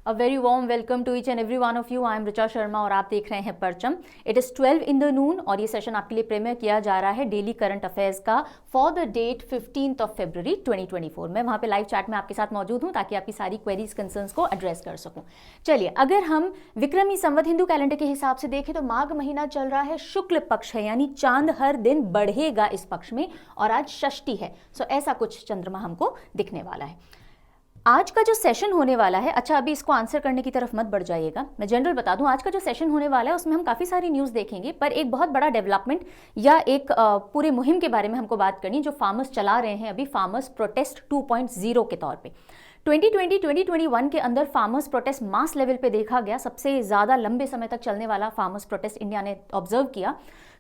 A very warm welcome to each and every one of you. I am Richa Sharma और आप देख रहे हैं परचम. It is 12 in the noon और ये सेशन आपके लिए प्रीमियर किया जा रहा है डेली करंट अफेयर्स का for the date 15th of February 2024. मैं वहाँ पे लाइव चैट में आपके साथ मौजूद हूँ ताकि आपकी सारी क्वेरीज कंसर्न्स को एड्रेस कर सकूँ. चलिए, अगर हम विक्रमी संवत हिंदू कैलेंडर के हिसाब से देखें तो माघ महीना चल रहा है, शुक्ल पक्ष है, यानी चांद हर दिन बढ़ेगा इस पक्ष में और आज षष्ठी है. सो ऐसा कुछ चंद्रमा हमको दिखने वाला है. आज का जो सेशन होने वाला है, अच्छा अभी इसको आंसर करने की तरफ मत बढ़ जाइएगा, मैं जनरल बता दूं. आज का जो सेशन होने वाला है उसमें हम काफ़ी सारी न्यूज़ देखेंगे, पर एक बहुत बड़ा डेवलपमेंट या एक पूरे मुहिम के बारे में हमको बात करनी जो फार्मर्स चला रहे हैं अभी, फार्मर्स प्रोटेस्ट 2.0 के तौर पे. 2020-2021 के अंदर फार्मर्स प्रोटेस्ट मास लेवल पे देखा गया, सबसे ज़्यादा लंबे समय तक चलने वाला फार्मर्स प्रोटेस्ट इंडिया ने ऑब्जर्व किया.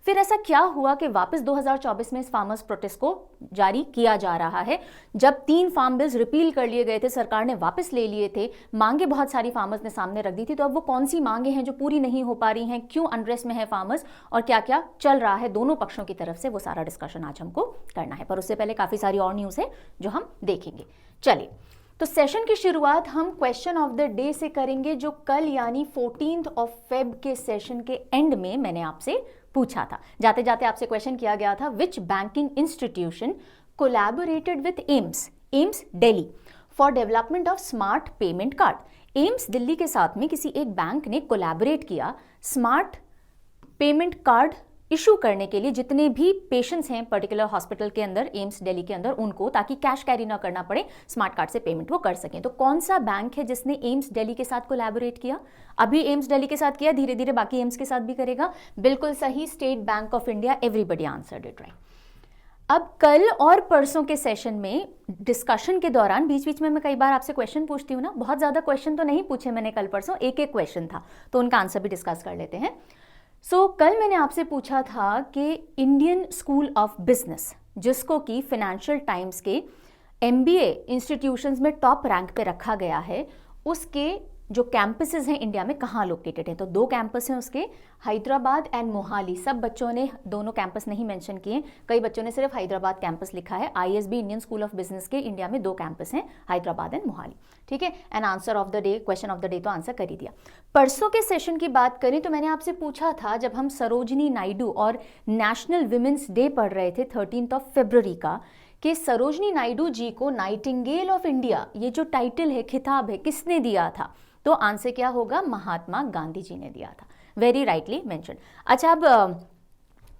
फिर ऐसा क्या हुआ कि वापस 2024 में इस फार्मर्स प्रोटेस्ट को जारी किया जा रहा है. जब 3 फार्म बिल्स रिपील कर लिए गए थे, सरकार ने वापस ले लिए थे, मांगे बहुत सारी फार्मर्स ने सामने रख दी थी, तो अब वो कौन सी मांगे हैं जो पूरी नहीं हो पा रही हैं, क्यों अनरेस्ट में है फार्मर्स और क्या क्या चल रहा है दोनों पक्षों की तरफ से, वो सारा डिस्कशन आज हमको करना है. पर उससे पहले काफ़ी सारी और न्यूज़ है जो हम देखेंगे. चलिए, तो सेशन की शुरुआत हम क्वेश्चन ऑफ द डे से करेंगे जो कल यानी 14th of Feb के सेशन के एंड में मैंने आपसे पूछा था. जाते जाते आपसे क्वेश्चन किया गया था, which banking institution collaborated with AIIMS Delhi for development of smart payment card. AIIMS Delhi के साथ में किसी एक बैंक ने कोलैबोरेट किया स्मार्ट पेमेंट कार्ड इशू करने के लिए, जितने भी पेशेंट्स हैं पर्टिकुलर हॉस्पिटल के अंदर, एम्स दिल्ली के अंदर, उनको, ताकि कैश कैरी ना करना पड़े, स्मार्ट कार्ड से पेमेंट वो कर सकें. तो कौन सा बैंक है जिसने एम्स दिल्ली के साथ कोलैबोरेट किया? अभी एम्स दिल्ली के साथ किया, धीरे धीरे बाकी एम्स के साथ भी करेगा. बिल्कुल सही, state bank of India. Everybody answered it right. अब कल और परसों के सेशन में डिस्कशन के दौरान बीच बीच में मैं कई बार आपसे क्वेश्चन पूछती हूँ ना, बहुत ज़्यादा क्वेश्चन तो नहीं पूछे मैंने कल परसों, एक एक क्वेश्चन था, तो उनका आंसर भी डिस्कस कर लेते हैं. कल मैंने आपसे पूछा था कि इंडियन स्कूल ऑफ बिजनेस, जिसको कि फाइनेंशियल टाइम्स के MBA इंस्टीट्यूशंस में टॉप रैंक पे रखा गया है, उसके जो कैंपसेस हैं इंडिया में कहाँ लोकेटेड हैं. तो 2 कैंपस हैं उसके, हैदराबाद एंड मोहाली. सब बच्चों ने दोनों कैंपस नहीं मेंशन किए, कई बच्चों ने सिर्फ हैदराबाद कैंपस लिखा है. ISB Indian school of business के इंडिया में 2 कैंपस हैं, हैदराबाद एंड मोहाली. ठीक है. And answer of the day, question of the day तो आंसर कर ही दिया. परसों के सेशन की बात करें तो मैंने आपसे पूछा था, जब हम सरोजनी नायडू और नेशनल विमेंस डे पढ़ रहे थे 13th of February का, कि सरोजनी नायडू जी को नाइटिंगेल ऑफ इंडिया, ये जो टाइटल है, खिताब है, किसने दिया था? तो आंसर क्या होगा? महात्मा गांधी जी ने दिया था. Very rightly mention. अच्छा, अब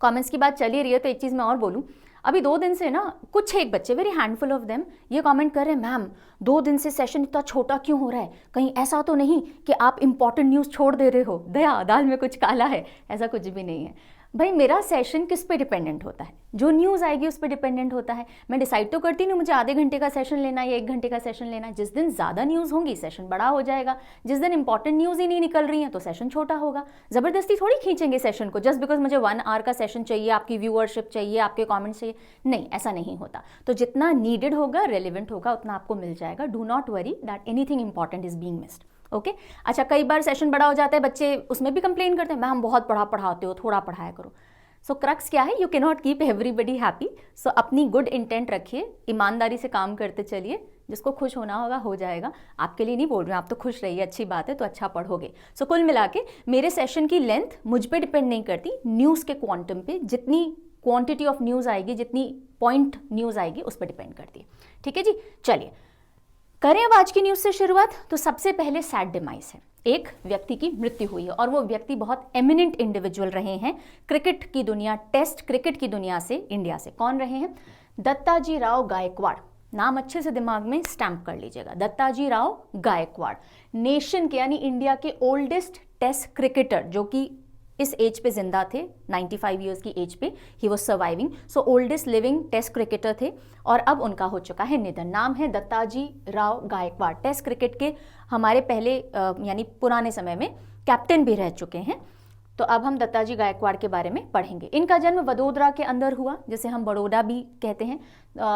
कमेंट्स की बात चली रही है तो एक चीज़ मैं और बोलूं. अभी 2 दिन से ना कुछ एक बच्चे, वेरी हैंडफुल ऑफ देम, ये कमेंट कर रहे हैं, मैम 2 दिन से सेशन इतना छोटा क्यों हो रहा है, कहीं ऐसा तो नहीं कि आप इंपॉर्टेंट न्यूज़ छोड़ दे रहे हो, दया दाल में कुछ काला है. ऐसा कुछ भी नहीं है भाई. मेरा सेशन किस पे डिपेंडेंट होता है? जो न्यूज़ आएगी उस पे डिपेंडेंट होता है. मैं डिसाइड तो करती नहीं मुझे आधे घंटे का सेशन लेना है या 1 घंटे का सेशन लेना है. जिस दिन ज़्यादा न्यूज़ होंगी सेशन बड़ा हो जाएगा, जिस दिन इंपॉर्टेंट न्यूज़ ही नहीं निकल रही है तो सेशन छोटा होगा. ज़बरदस्ती थोड़ी खींचेंगे सेशन को जस्ट बिकॉज मुझे 1 hour का सेशन चाहिए, आपकी व्यूअरशिप चाहिए, आपके कॉमेंट्स चाहिए. नहीं, ऐसा नहीं होता. तो जितना नीडेड होगा, रेलिवेंट होगा, उतना आपको मिल जाएगा. Do not worry that anything important is being missed. Okay. अच्छा, कई बार सेशन बड़ा हो जाता है, बच्चे उसमें भी कंप्लेन करते हैं, मैम बहुत पढ़ाते हो, थोड़ा पढ़ाया करो. सो क्रक्स क्या है? You can not keep everybody happy. So अपनी गुड इंटेंट रखिए, ईमानदारी से काम करते चलिए, जिसको खुश होना होगा हो जाएगा. आपके लिए नहीं बोल रहे हैं, आप तो खुश रहिए, अच्छी बात है, तो अच्छा पढ़ोगे. सो कुल मिला के मेरे सेशन की लेंथ मुझ पे डिपेंड नहीं करती, न्यूज़ के क्वांटम पे, जितनी क्वांटिटी ऑफ न्यूज़ आएगी, जितनी पॉइंट न्यूज़ आएगी उस पर डिपेंड करती है. ठीक है जी. चलिए करें अब आज की न्यूज़ से शुरुआत. तो सबसे पहले सैड डिमाइस है, एक व्यक्ति की मृत्यु हुई है और वो व्यक्ति बहुत एमिनेंट इंडिविजुअल रहे हैं क्रिकेट की दुनिया, टेस्ट क्रिकेट की दुनिया से, इंडिया से. कौन रहे हैं? दत्ताजी राव गायकवाड़. नाम अच्छे से दिमाग में स्टैंप कर लीजिएगा, दत्ताजी राव गायकवाड़. नेशन के यानी इंडिया के ओल्डेस्ट टेस्ट क्रिकेटर, जो कि इस एज पे जिंदा थे, 95 ईयर्स की एज पे he was surviving. So oldest living test cricketer थे और अब उनका हो चुका है निधन. नाम है दत्ताजी राव गायकवाड़. टेस्ट क्रिकेट के हमारे पहले यानी पुराने समय में कैप्टन भी रह चुके हैं. तो अब हम दत्ताजी गायकवाड़ के बारे में पढ़ेंगे. इनका जन्म वडोदरा के अंदर हुआ, जिसे हम बड़ौदा भी कहते हैं.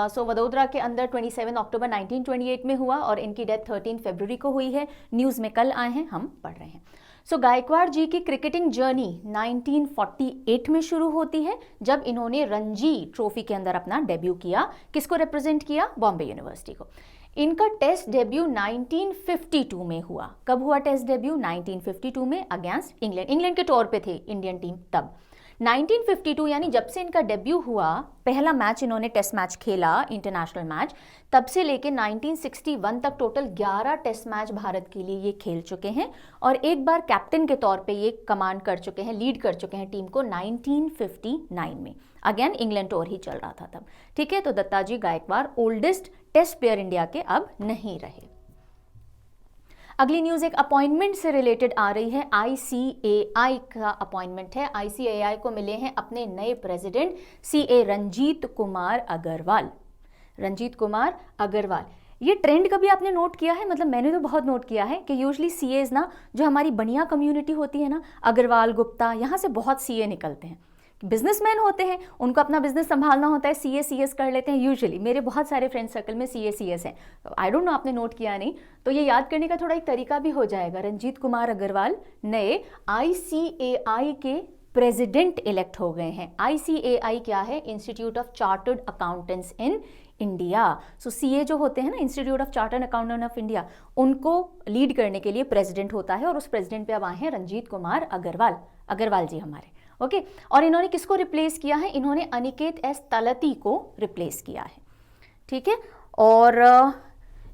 सो वडोदरा के अंदर 27 अक्टूबर 1928 में हुआ और इनकी डेथ 13 फरवरी को हुई है. न्यूज़ में कल आए हैं, हम पढ़ रहे हैं. सो गायकवाड़ जी की क्रिकेटिंग जर्नी 1948 में शुरू होती है, जब इन्होंने रणजी ट्रॉफी के अंदर अपना डेब्यू किया. किसको रिप्रेजेंट किया? बॉम्बे यूनिवर्सिटी को. इनका टेस्ट डेब्यू 1952 में हुआ। कब हुआ टेस्ट डेब्यू? 1952 में अगेंस्ट इंग्लैंड। इंग्लैंड के टूर पे थे इंडियन टीम तब। 1952 यानी जब से इनका डेब्यू हुआ, पहला मैच इन्होंने टेस्ट मैच खेला, इंटरनेशनल मैच, तब से लेके 1961 तक टोटल 11 टेस्ट मैच भारत के लिए ये खेल चुके हैं और एक बार कैप्टन के तौर पे ये कमांड कर चुके हैं, लीड कर चुके हैं टीम को 1959 में। अगेन इंग्लैंड टूर ही चल रहा था तब। ठीक है, तो Dattaji Gaikwad oldest test player India के अब नहीं रहे। अगली न्यूज एक अपॉइंटमेंट से रिलेटेड आ रही है। ICAI का अपॉइंटमेंट है। ICAI को मिले हैं अपने नए प्रेसिडेंट CA रंजीत कुमार अग्रवाल। रंजीत कुमार अग्रवाल, ये ट्रेंड कभी आपने नोट किया है? मतलब मैंने तो बहुत नोट किया है कि यूजली CAs ना, जो हमारी बनिया कम्युनिटी होती है ना, अग्रवाल गुप्ता, यहाँ से बहुत CA निकलते हैं। बिजनेसमैन होते हैं, उनको अपना बिजनेस संभालना होता है, CA CS कर लेते हैं यूजुअली। मेरे बहुत सारे फ्रेंड सर्कल में CA CS हैं। आई डोंट नो आपने नोट किया नहीं, तो ये याद करने का थोड़ा एक तरीका भी हो जाएगा। रंजीत कुमार अग्रवाल नए ICAI के प्रेसिडेंट इलेक्ट हो गए हैं। ICAI क्या है? Institute of chartered accountants in India. So CA जो होते हैं ना, institute of chartered accountant of India, उनको लीड करने के लिए प्रेसिडेंट होता है और उस प्रेसिडेंट पे अब आए हैं रंजीत कुमार अग्रवाल। अग्रवाल जी हमारे, ओके। और इन्होंने किसको रिप्लेस किया है? इन्होंने अनिकेत S तलती को रिप्लेस किया है। ठीक है, और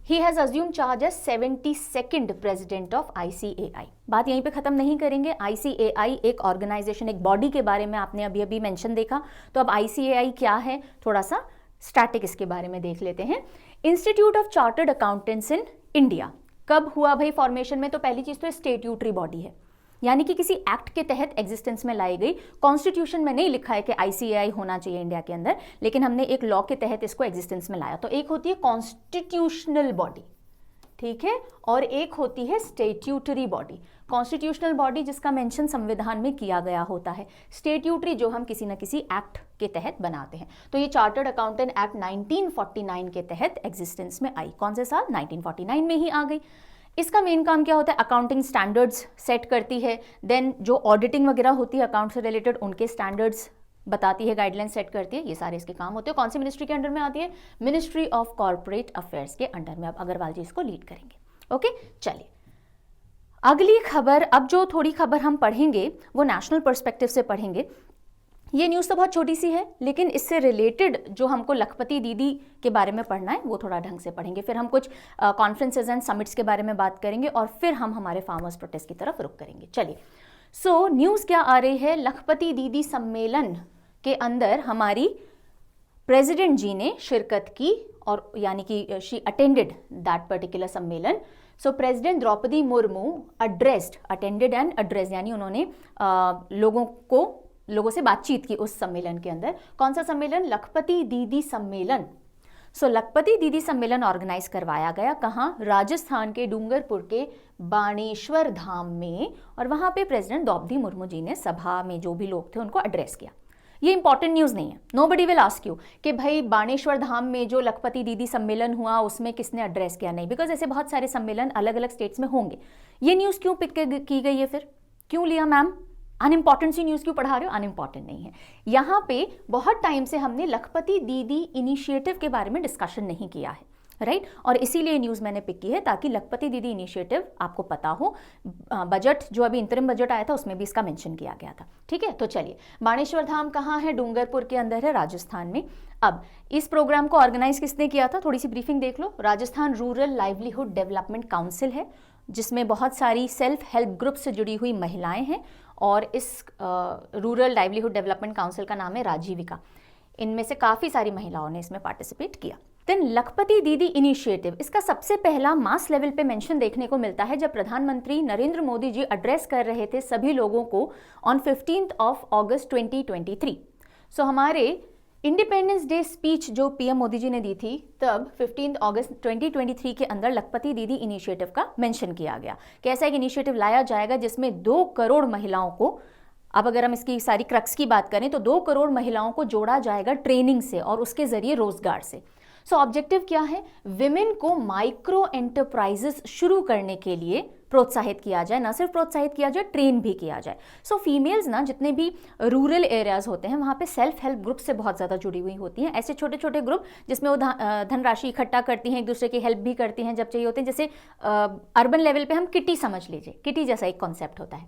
he has assume charge as 72nd president of ICAI। बात यहीं पे खत्म नहीं करेंगे। ICAI एक ऑर्गेनाइजेशन, एक बॉडी के बारे में आपने अभी अभी मेंशन देखा, तो अब ICAI क्या है, थोड़ा सा स्टैटिक इसके बारे में देख लेते हैं। Institute of chartered accountants in India कब हुआ भाई फॉर्मेशन में? तो पहली चीज तो स्टेट्यूटरी बॉडी है, यानी कि किसी एक्ट के तहत एग्जिस्टेंस में लाई गई। कॉन्स्टिट्यूशन में नहीं लिखा है कि ICAI होना चाहिए इंडिया के अंदर, लेकिन हमने एक लॉ के तहत इसको एग्जिस्टेंस में लाया। तो एक होती है कॉन्स्टिट्यूशनल बॉडी, ठीक है, और एक होती है स्टेट्यूटरी बॉडी। कॉन्स्टिट्यूशनल बॉडी जिसका मेंशन संविधान में किया गया होता है, स्टेट्यूटरी जो हम किसी न किसी एक्ट के तहत बनाते हैं। तो ये चार्टर्ड अकाउंटेंट एक्ट 1949 के तहत एग्जिस्टेंस में आई। कौन से साल? 1949 में ही आ गई। इसका मेन काम क्या होता है? अकाउंटिंग स्टैंडर्ड्स सेट करती है, देन जो ऑडिटिंग वगैरह होती है अकाउंट से रिलेटेड, उनके स्टैंडर्ड्स बताती है, गाइडलाइंस सेट करती है। ये सारे इसके काम होते हैं। कौन सी मिनिस्ट्री के अंडर में आती है? मिनिस्ट्री ऑफ कॉर्पोरेट अफेयर्स के अंडर में। अब अग्रवाल जी इसको लीड करेंगे। ओके, चलिए अगली खबर। अब जो थोड़ी खबर हम पढ़ेंगे वो नेशनल पर्सपेक्टिव से पढ़ेंगे। ये न्यूज़ तो बहुत छोटी सी है, लेकिन इससे रिलेटेड जो हमको लखपति दीदी के बारे में पढ़ना है वो थोड़ा ढंग से पढ़ेंगे। फिर हम कुछ कॉन्फ्रेंसेज एंड समिट्स के बारे में बात करेंगे और फिर हम हमारे फार्मर्स प्रोटेस्ट की तरफ रुख करेंगे। चलिए, सो न्यूज़ क्या आ रही है? लखपति दीदी सम्मेलन के अंदर हमारी प्रेसिडेंट जी ने शिरकत की, और यानी कि शी अटेंडेड दैट पर्टिकुलर सम्मेलन। So president Droupadi Murmu attended and address, यानी उन्होंने लोगों से बातचीत की उस सम्मेलन के अंदर। कौन सा सम्मेलन? लखपति दीदी सम्मेलन। सो लखपति दीदी सम्मेलन ऑर्गेनाइज करवाया गया। कहाँ? राजस्थान के डूंगरपुर के बाणेश्वर धाम में, और वहां पे प्रेसिडेंट द्रौपदी मुर्मू जी ने सभा में जो भी लोग थे उनको एड्रेस किया। ये इंपॉर्टेंट न्यूज़ नहीं है। नोबडी विल आस्क यू कि भाई बाणेश्वर धाम में जो लखपति दीदी सम्मेलन हुआ उसमें किसने एड्रेस किया, नहीं, बिकॉज ऐसे बहुत सारे सम्मेलन अलग अलग स्टेट्स में होंगे। ये न्यूज़ क्यों पिक की गई है? फिर क्यों लिया मैम? अनइम्पॉर्टेंट सी न्यूज़ क्यों पढ़ा रहे हो? अनइम्पॉर्टेंट नहीं है। यहाँ पे बहुत टाइम से हमने लखपति दीदी इनिशिएटिव के बारे में डिस्कशन नहीं किया है, राइट? और इसीलिए न्यूज़ मैंने पिक की है ताकि लखपति दीदी इनिशिएटिव आपको पता हो। बजट जो अभी इंतरिम बजट आया था उसमें भी इसका मेंशन किया गया था। ठीक है, तो चलिए, बाणेश्वर धाम कहाँ है? डूंगरपुर के अंदर है, राजस्थान में। अब इस प्रोग्राम को ऑर्गेनाइज किसने किया था? थोड़ी सी ब्रीफिंग देख लो। Rajasthan rural livelihood development council है, जिसमें बहुत सारी सेल्फ हेल्प ग्रुप से जुड़ी हुई महिलाएं हैं, और इस रूरल लाइवलीहुड डेवलपमेंट काउंसिल का नाम है राजीविका। इनमें से काफ़ी सारी महिलाओं ने इसमें पार्टिसिपेट किया। देन लखपति दीदी इनिशिएटिव, इसका सबसे पहला मास लेवल पे मेंशन देखने को मिलता है जब प्रधानमंत्री नरेंद्र मोदी जी एड्रेस कर रहे थे सभी लोगों को ऑन 15th of August 2023। सो हमारे इंडिपेंडेंस डे स्पीच जो PM मोदी जी ने दी थी तब 15 अगस्त 2023 के अंदर लखपति दीदी इनिशिएटिव का मेंशन किया गया कि ऐसा एक इनिशिएटिव लाया जाएगा जिसमें 2 करोड़ महिलाओं को, अब अगर हम इसकी सारी क्रक्स की बात करें तो 2 करोड़ महिलाओं को जोड़ा जाएगा ट्रेनिंग से और उसके जरिए रोजगार से। सो ऑब्जेक्टिव क्या है? विमेन को माइक्रो एंटरप्राइजेस शुरू करने के लिए प्रोत्साहित किया जाए, ना सिर्फ प्रोत्साहित किया जाए, ट्रेन भी किया जाए। सो फीमेल्स ना जितने भी रूरल एरियाज होते हैं वहाँ पे सेल्फ हेल्प ग्रुप से बहुत ज़्यादा जुड़ी हुई होती हैं। ऐसे छोटे छोटे ग्रुप जिसमें वो धनराशि इकट्ठा करती हैं, एक दूसरे की हेल्प भी करती हैं जब चाहिए होते हैं। जैसे अर्बन लेवल पे हम किटी समझ लीजिए, किटी जैसा एक कॉन्सेप्ट होता है।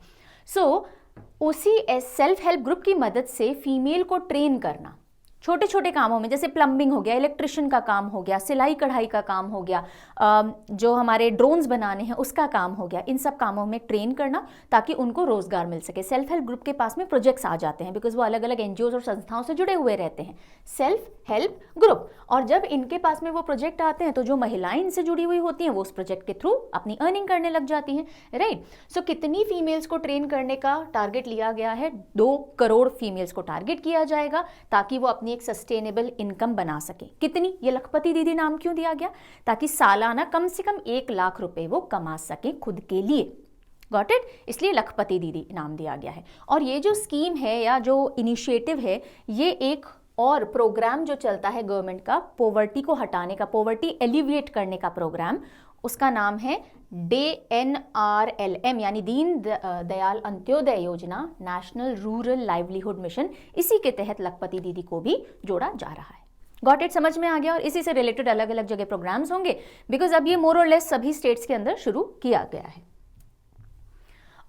सो उसी सेल्फ हेल्प ग्रुप की मदद से फीमेल को ट्रेन करना छोटे छोटे कामों में, जैसे प्लम्बिंग हो गया, इलेक्ट्रिशियन का काम हो गया, सिलाई कढ़ाई का काम हो गया, जो हमारे ड्रोन्स बनाने हैं उसका काम हो गया, इन सब कामों में ट्रेन करना ताकि उनको रोजगार मिल सके। सेल्फ हेल्प ग्रुप के पास में प्रोजेक्ट्स आ जाते हैं बिकॉज वो अलग अलग एनजीओज और संस्थाओं से जुड़े हुए रहते हैं, सेल्फ हेल्प ग्रुप। और जब इनके पास में वो प्रोजेक्ट आते हैं तो जो महिलाएं इनसे जुड़ी हुई होती हैं वो उस प्रोजेक्ट के थ्रू अपनी अर्निंग करने लग जाती हैं, राइट। सो कितनी फीमेल्स को ट्रेन करने का टारगेट लिया गया है? 2 करोड़ फीमेल्स को टारगेट किया जाएगा ताकि वो अपनी एक सस्टेनेबल इनकम बना सके। कितनी? ये लखपति दीदी नाम क्यों दिया गया? ताकि सालाना कम से कम 1 लाख रुपए वो कमा सके खुद के लिए। Got it? इसलिए लखपति दीदी नाम दिया गया है। और ये जो स्कीम है या जो इनिशिएटिव है, ये एक और प्रोग्राम जो चलता है गवर्नमेंट का पॉवर्टी को हटाने का, पॉवर्टी एलिविएट करने का प्रोग्राम, उसका नाम है DNRLM यानी दीन दयाल अंत्योदय योजना, नेशनल रूरल लाइवलीहुड मिशन। इसी के तहत लखपति दीदी को भी जोड़ा जा रहा है। Got it? समझ में आ गया? और इसी से रिलेटेड अलग अलग जगह प्रोग्राम्स होंगे बिकॉज अब ये मोर और लेस सभी स्टेट्स के अंदर शुरू किया गया है।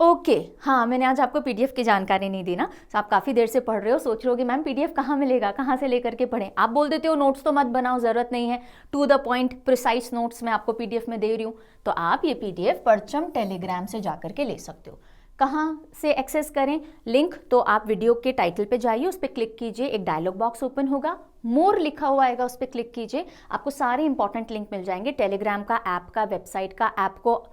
ओके, हाँ, मैंने आज आपको पीडीएफ की जानकारी नहीं दी ना, तो आप काफ़ी देर से पढ़ रहे हो, सोच रहे हो कि मैम पीडीएफ कहाँ मिलेगा, कहाँ से लेकर के पढ़ें। आप बोल देते हो नोट्स तो मत बनाओ, ज़रूरत नहीं है, to the point precise notes मैं आपको पीडीएफ में दे रही हूँ। तो आप ये पीडीएफ परचम टेलीग्राम से जा करके ले सकते हो। कहाँ से एक्सेस करें? लिंक तो आप वीडियो के टाइटल पे जाइए, उस पर क्लिक कीजिए, एक डायलॉग बॉक्स ओपन होगा, मोर लिखा हुआ आएगा, उस पर क्लिक कीजिए, आपको सारे इंपॉर्टेंट लिंक मिल जाएंगे, टेलीग्राम का, ऐप का, वेबसाइट का, ऐप को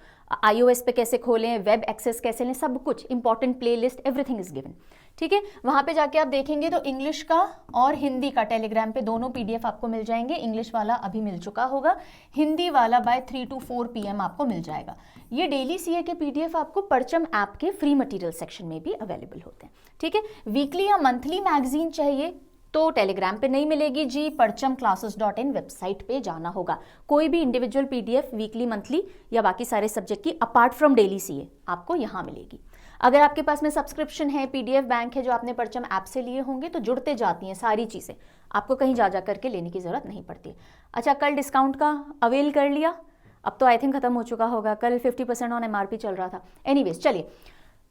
iOS पे कैसे खोलें, वेब एक्सेस कैसे लें, सब कुछ, important playlist, everything is given. ठीक है, वहाँ पे जाके आप देखेंगे तो इंग्लिश का और हिंदी का टेलीग्राम पे दोनों पीडीएफ आपको मिल जाएंगे। इंग्लिश वाला अभी मिल चुका होगा, हिंदी वाला बाय 3 to 4 PM आपको मिल जाएगा। ये डेली सीए के पीडीएफ आपको परचम ऐप के फ्री मटेरियल सेक्शन में भी अवेलेबल होते हैं। ठीक है, वीकली या मंथली मैगजीन चाहिए तो टेलीग्राम पे नहीं मिलेगी जी, parchamclasses.in वेबसाइट पे जाना होगा। कोई भी इंडिविजुअल पीडीएफ वीकली, मंथली या बाकी सारे सब्जेक्ट की अपार्ट फ्रॉम डेली सीए आपको यहाँ मिलेगी। अगर आपके पास में सब्सक्रिप्शन है, पीडीएफ बैंक है जो आपने परचम ऐप से लिए होंगे, तो जुड़ते जाती हैं सारी चीज़ें, आपको कहीं जा करके लेने की ज़रूरत नहीं पड़ती। अच्छा, कल डिस्काउंट का अवेल कर लिया? अब तो आई थिंक खत्म हो चुका होगा, कल 50% ऑन MRP चल रहा था। एनीवेज, चलिए,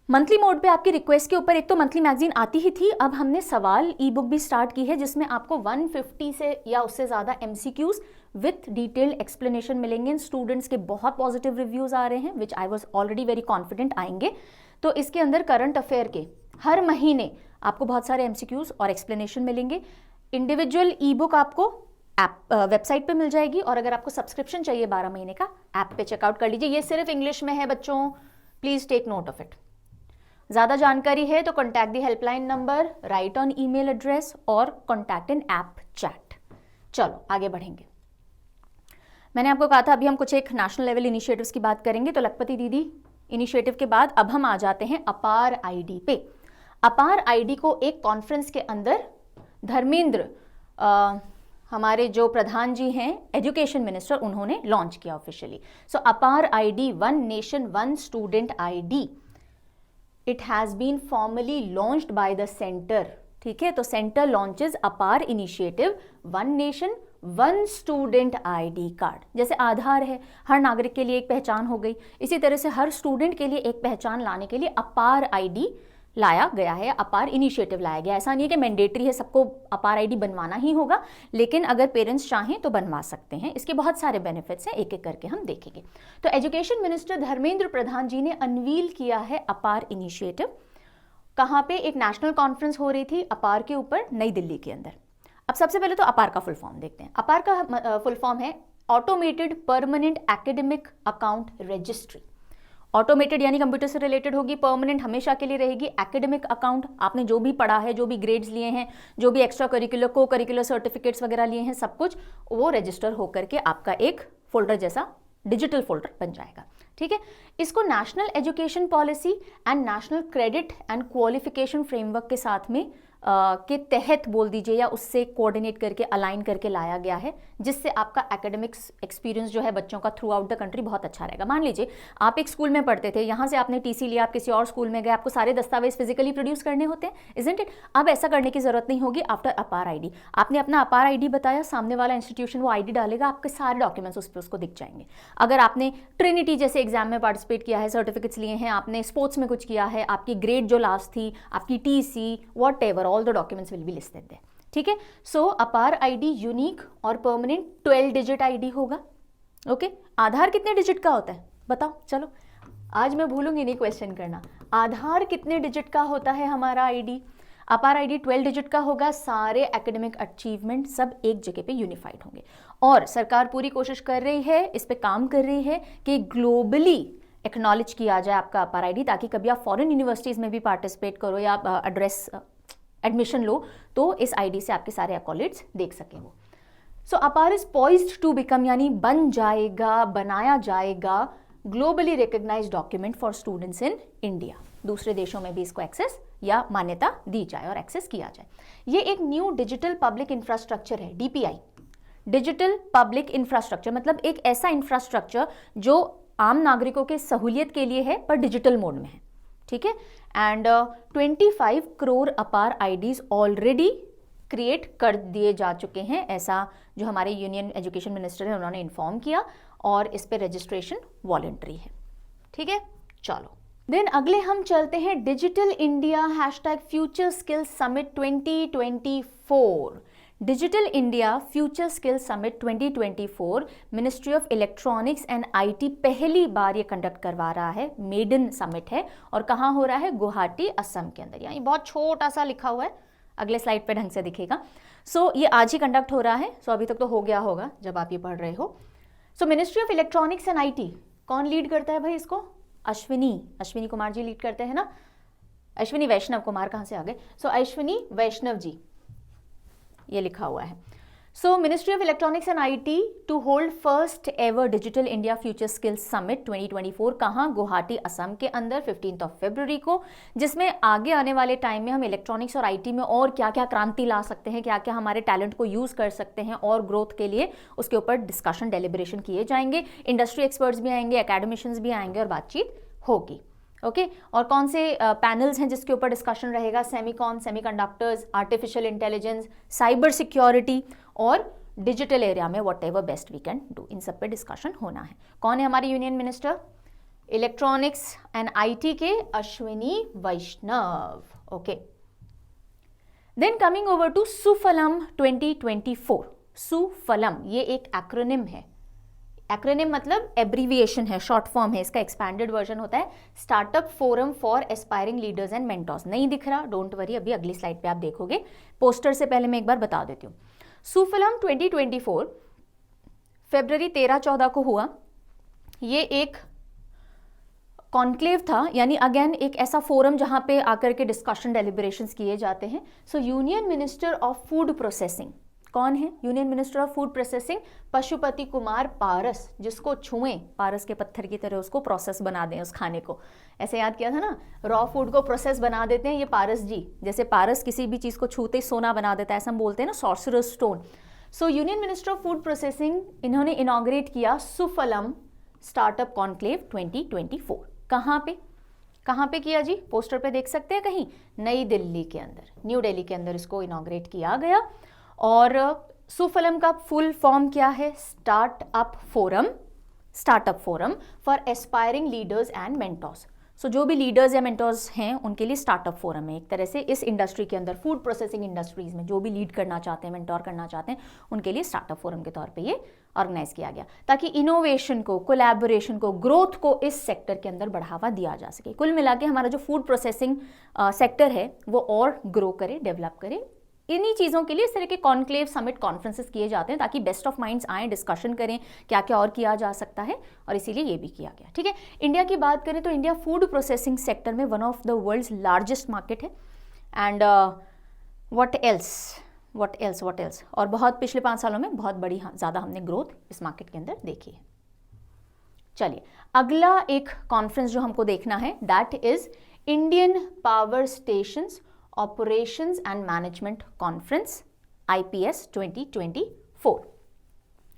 मंथली मोड पे आपकी रिक्वेस्ट के ऊपर एक तो मंथली मैगजीन आती ही थी, अब हमने सवाल ई बुक भी स्टार्ट की है जिसमें आपको 150 से या उससे ज़्यादा MCQs विथ डिटेल्ड एक्सप्लेनेशन मिलेंगे। स्टूडेंट्स के बहुत पॉजिटिव रिव्यूज़ आ रहे हैं which I was already very confident आएंगे। तो इसके अंदर करंट अफेयर के हर महीने आपको बहुत सारे MCQs और एक्सप्लेनेशन मिलेंगे। इंडिविजुअल ई बुक आपको ऐप वेबसाइट पे मिल जाएगी, और अगर आपको सब्सक्रिप्शन चाहिए 12 महीने का, ऐप पे चेकआउट कर लीजिए। ये सिर्फ इंग्लिश में है बच्चों, please take note of it. ज़्यादा जानकारी है तो contact the helpline number, right on email address और कॉन्टैक्ट इन ऐप चैट। चलो आगे बढ़ेंगे। मैंने आपको कहा था अभी हम कुछ एक नेशनल लेवल इनिशिएटिव्स की बात करेंगे, तो लखपति दीदी इनिशिएटिव के बाद अब हम आ जाते हैं अपार आईडी पे। अपार आईडी को एक कॉन्फ्रेंस के अंदर धर्मेंद्र हमारे जो प्रधान जी हैं एजुकेशन मिनिस्टर, उन्होंने लॉन्च किया officially. So APAAR ID, one nation one student ID, it has been formally launched by the centre. ठीक है, तो centre launches APAAR initiative one nation one student ID card. जैसे आधार है, हर नागरिक के लिए एक पहचान हो गई, इसी तरह से हर स्टूडेंट के लिए एक पहचान लाने के लिए अपार आईडी लाया गया है, अपार इनिशिएटिव लाया गया। ऐसा नहीं है कि मैंडेटरी है सबको अपार आईडी बनवाना ही होगा, लेकिन अगर पेरेंट्स चाहें तो बनवा सकते हैं। इसके बहुत सारे बेनिफिट्स हैं, एक एक करके हम देखेंगे। तो एजुकेशन मिनिस्टर धर्मेंद्र प्रधान जी ने अनवील किया है अपार इनिशिएटिव। कहाँ पे? एक नेशनल कॉन्फ्रेंस हो रही थी अपार के ऊपर, नई दिल्ली के अंदर। अब सबसे पहले तो अपार का फुल फॉर्म देखते हैं। अपार का फुल फॉर्म है automated permanent academic account registry. Automated यानी कंप्यूटर से रिलेटेड होगी, परमानेंट हमेशा के लिए रहेगी। एकेडमिक अकाउंट, आपने जो भी पढ़ा है, जो भी ग्रेड्स लिए हैं, जो भी एक्स्ट्रा करिकुलर को करिकुलर सर्टिफिकेट्स वगैरह लिए हैं, सब कुछ वो रजिस्टर होकर के आपका एक फोल्डर जैसा डिजिटल फोल्डर बन जाएगा। ठीक है, इसको national education policy and national credit and qualification framework के साथ में के तहत बोल दीजिए या उससे कोऑर्डिनेट करके अलाइन करके लाया गया है, जिससे आपका एकेडमिक्स एक्सपीरियंस जो है बच्चों का थ्रू आउट द कंट्री बहुत अच्छा रहेगा। मान लीजिए आप एक स्कूल में पढ़ते थे, यहाँ से आपने टीसी लिया, आप किसी और स्कूल में गए, आपको सारे दस्तावेज फिजिकली प्रोड्यूस करने होते हैं, इजंट इट? अब ऐसा करने की जरूरत नहीं होगी आफ्टर अपार आईडी। आपने अपना अपार आईडी बताया, सामने वाला इंस्टीट्यूशन वो आईडी डालेगा, आपके सारे डॉक्यूमेंट्स उस पर उसको दिख जाएंगे। अगर आपने ट्रिनिटी जैसे एग्जाम में पार्टिसिपेट किया है, सर्टिफिकेट्स लिए हैं, आपने स्पोर्ट्स में कुछ किया है, आपकी ग्रेड जो लास्ट थी, आपकी TC, what ever, all the documents will be listed their. ठीक है, सो अपार आईडी यूनिक और परमानेंट 12 डिजिट आईडी होगा। ओके, आधार कितने डिजिट का होता है बताओ? चलो आज मैं भूलूंगी नहीं क्वेश्चन करना। आधार कितने डिजिट का होता है हमारा आईडी? अपार आईडी 12 डिजिट का होगा। सारे एकेडमिक अचीवमेंट सब एक जगह पे यूनिफाइड होंगे और सरकार पूरी कोशिश कर रही है, इस पे काम कर रही है कि ग्लोबली एक्नॉलेज किया जाए आपका अपार आईडी, ताकि कभी आप फॉरेन यूनिवर्सिटीज में भी पार्टिसिपेट करो या एडमिशन लो तो इस आईडी से आपके सारे एक्कॉलिड्स देख सकें वो। सो अपार इज पॉइज्ड टू बिकम, यानी बन जाएगा, बनाया जाएगा globally recognised document for students in India. दूसरे देशों में भी इसको एक्सेस या मान्यता दी जाए और एक्सेस किया जाए। ये एक न्यू डिजिटल पब्लिक इंफ्रास्ट्रक्चर है, डीपीआई, डिजिटल पब्लिक इंफ्रास्ट्रक्चर, मतलब एक ऐसा इंफ्रास्ट्रक्चर जो आम नागरिकों के सहूलियत के लिए है पर डिजिटल मोड में है। ठीक है, एंड 25 करोड़ अपार आईडीज ऑलरेडी क्रिएट कर दिए जा चुके हैं, ऐसा जो हमारे यूनियन एजुकेशन मिनिस्टर है उन्होंने इन्फॉर्म किया, और इस पे रजिस्ट्रेशन वॉलंटरी है। ठीक है, चलो देन अगले हम चलते हैं digital India #future skills summit 2024। Digital India future skill summit 2024 ministry of electronics and IT पहली बार ये कंडक्ट करवा रहा है। मेडन समिट है और कहाँ हो रहा है? गुवाहाटी, असम के अंदर। यानी बहुत छोटा सा लिखा हुआ है, अगले स्लाइड पे ढंग से दिखेगा। सो ये आज ही कंडक्ट हो रहा है। सो अभी तक तो हो गया होगा जब आप ये पढ़ रहे हो। सो ministry of electronics and IT कौन लीड करता है भाई इसको? अश्विनी कुमार जी लीड करते हैं ना। अश्विनी वैष्णव कुमार कहाँ से आ गए? सो अश्विनी वैष्णव जी, ये लिखा हुआ है। So ministry of electronics and IT to hold first ever digital India future skills summit 2024, कहाँ? गुवाहाटी, असम के अंदर 15 फरवरी को, जिसमें आगे आने वाले टाइम में हम इलेक्ट्रॉनिक्स और आईटी में और क्या क्या क्रांति ला सकते हैं, क्या क्या हमारे टैलेंट को यूज कर सकते हैं और ग्रोथ के लिए, उसके ऊपर डिस्कशन, डेलिब्रेशन किए जाएंगे। इंडस्ट्री एक्सपर्ट्स भी आएंगे, एकेडमिशियंस भी आएंगे और बातचीत होगी। ओके, और कौन से पैनल्स हैं जिसके ऊपर डिस्कशन रहेगा? Semicon, semiconductors, artificial intelligence, cyber security और डिजिटल एरिया में whatever best we can do, इन सब पे डिस्कशन होना है। कौन है हमारे union minister electronics and IT के? Ashwini Vaishnaw. Okay, then coming over to SUFALAM 2024। SUFALAM ये एक एक्रोनिम है। एक्रोनिम मतलब एब्रीविएशन है, शॉर्ट फॉर्म है, इसका एक्सपैंडेड वर्जन होता है startup forum for aspiring leaders and mentors. नहीं दिख रहा, डोंट वरी, अभी अगली स्लाइड पे आप देखोगे। पोस्टर से पहले मैं एक बार बता देती हूँ। सुफलम 2024 फरवरी 13-14 को हुआ। ये एक कॉन्क्लेव था, यानी अगेन एक ऐसा फोरम जहां पे आकर के डिस्कशन, डेलिब्रेशंस किए जाते हैं। So union minister of food processing कौन है? Union minister of food processing Pashupati Kumar Paras, जिसको छुएं पारस के पत्थर की तरह उसको प्रोसेस बना दें उस खाने को। ऐसे याद किया था ना, रॉ फूड को प्रोसेस बना देते हैं ये पारस जी। जैसे पारस किसी भी चीज़ को छूते ही सोना बना देता है, ऐसा हम बोलते हैं ना, sorcerer stone. So union minister of food processing इन्होंने इनॉग्रेट किया सुफलम स्टार्टअप कॉन्क्लेव 2024। कहाँ पे किया जी? पोस्टर पे देख सकते हैं कहीं, नई दिल्ली के अंदर, न्यू दिल्ली के अंदर इसको इनॉग्रेट किया गया। और सुफलम का फुल फॉर्म क्या है? Startup forum for aspiring leaders and mentors. So जो भी लीडर्स या मेंटर्स हैं उनके लिए स्टार्टअप फोरम है एक तरह से। इस इंडस्ट्री के अंदर, फूड प्रोसेसिंग इंडस्ट्रीज में जो भी लीड करना चाहते हैं, मेंटोर करना चाहते हैं, उनके लिए स्टार्टअप फोरम के तौर पे ये ऑर्गेनाइज किया गया, ताकि इनोवेशन को, कोलैबोरेशन को, ग्रोथ को इस सेक्टर के अंदर बढ़ावा दिया जा सके। कुल मिला के हमारा जो फूड प्रोसेसिंग सेक्टर है वो और ग्रो करे, डेवलप करे। इन्हीं चीज़ों के लिए इस तरह के कॉन्क्लेव, समिट, कॉन्फ्रेंसेस किए जाते हैं, ताकि बेस्ट ऑफ माइंड्स आएँ, डिस्कशन करें क्या क्या और किया जा सकता है, और इसीलिए ये भी किया गया। ठीक है, इंडिया की बात करें तो इंडिया फूड प्रोसेसिंग सेक्टर में one of the world's largest market है। एंड व्हाट एल्स, और बहुत पिछले 5 सालों में बहुत बड़ी ज़्यादा हमने ग्रोथ इस मार्केट के अंदर देखी है। चलिए, अगला एक कॉन्फ्रेंस जो हमको देखना है that is Indian power stations operations and management conference IPS 2024।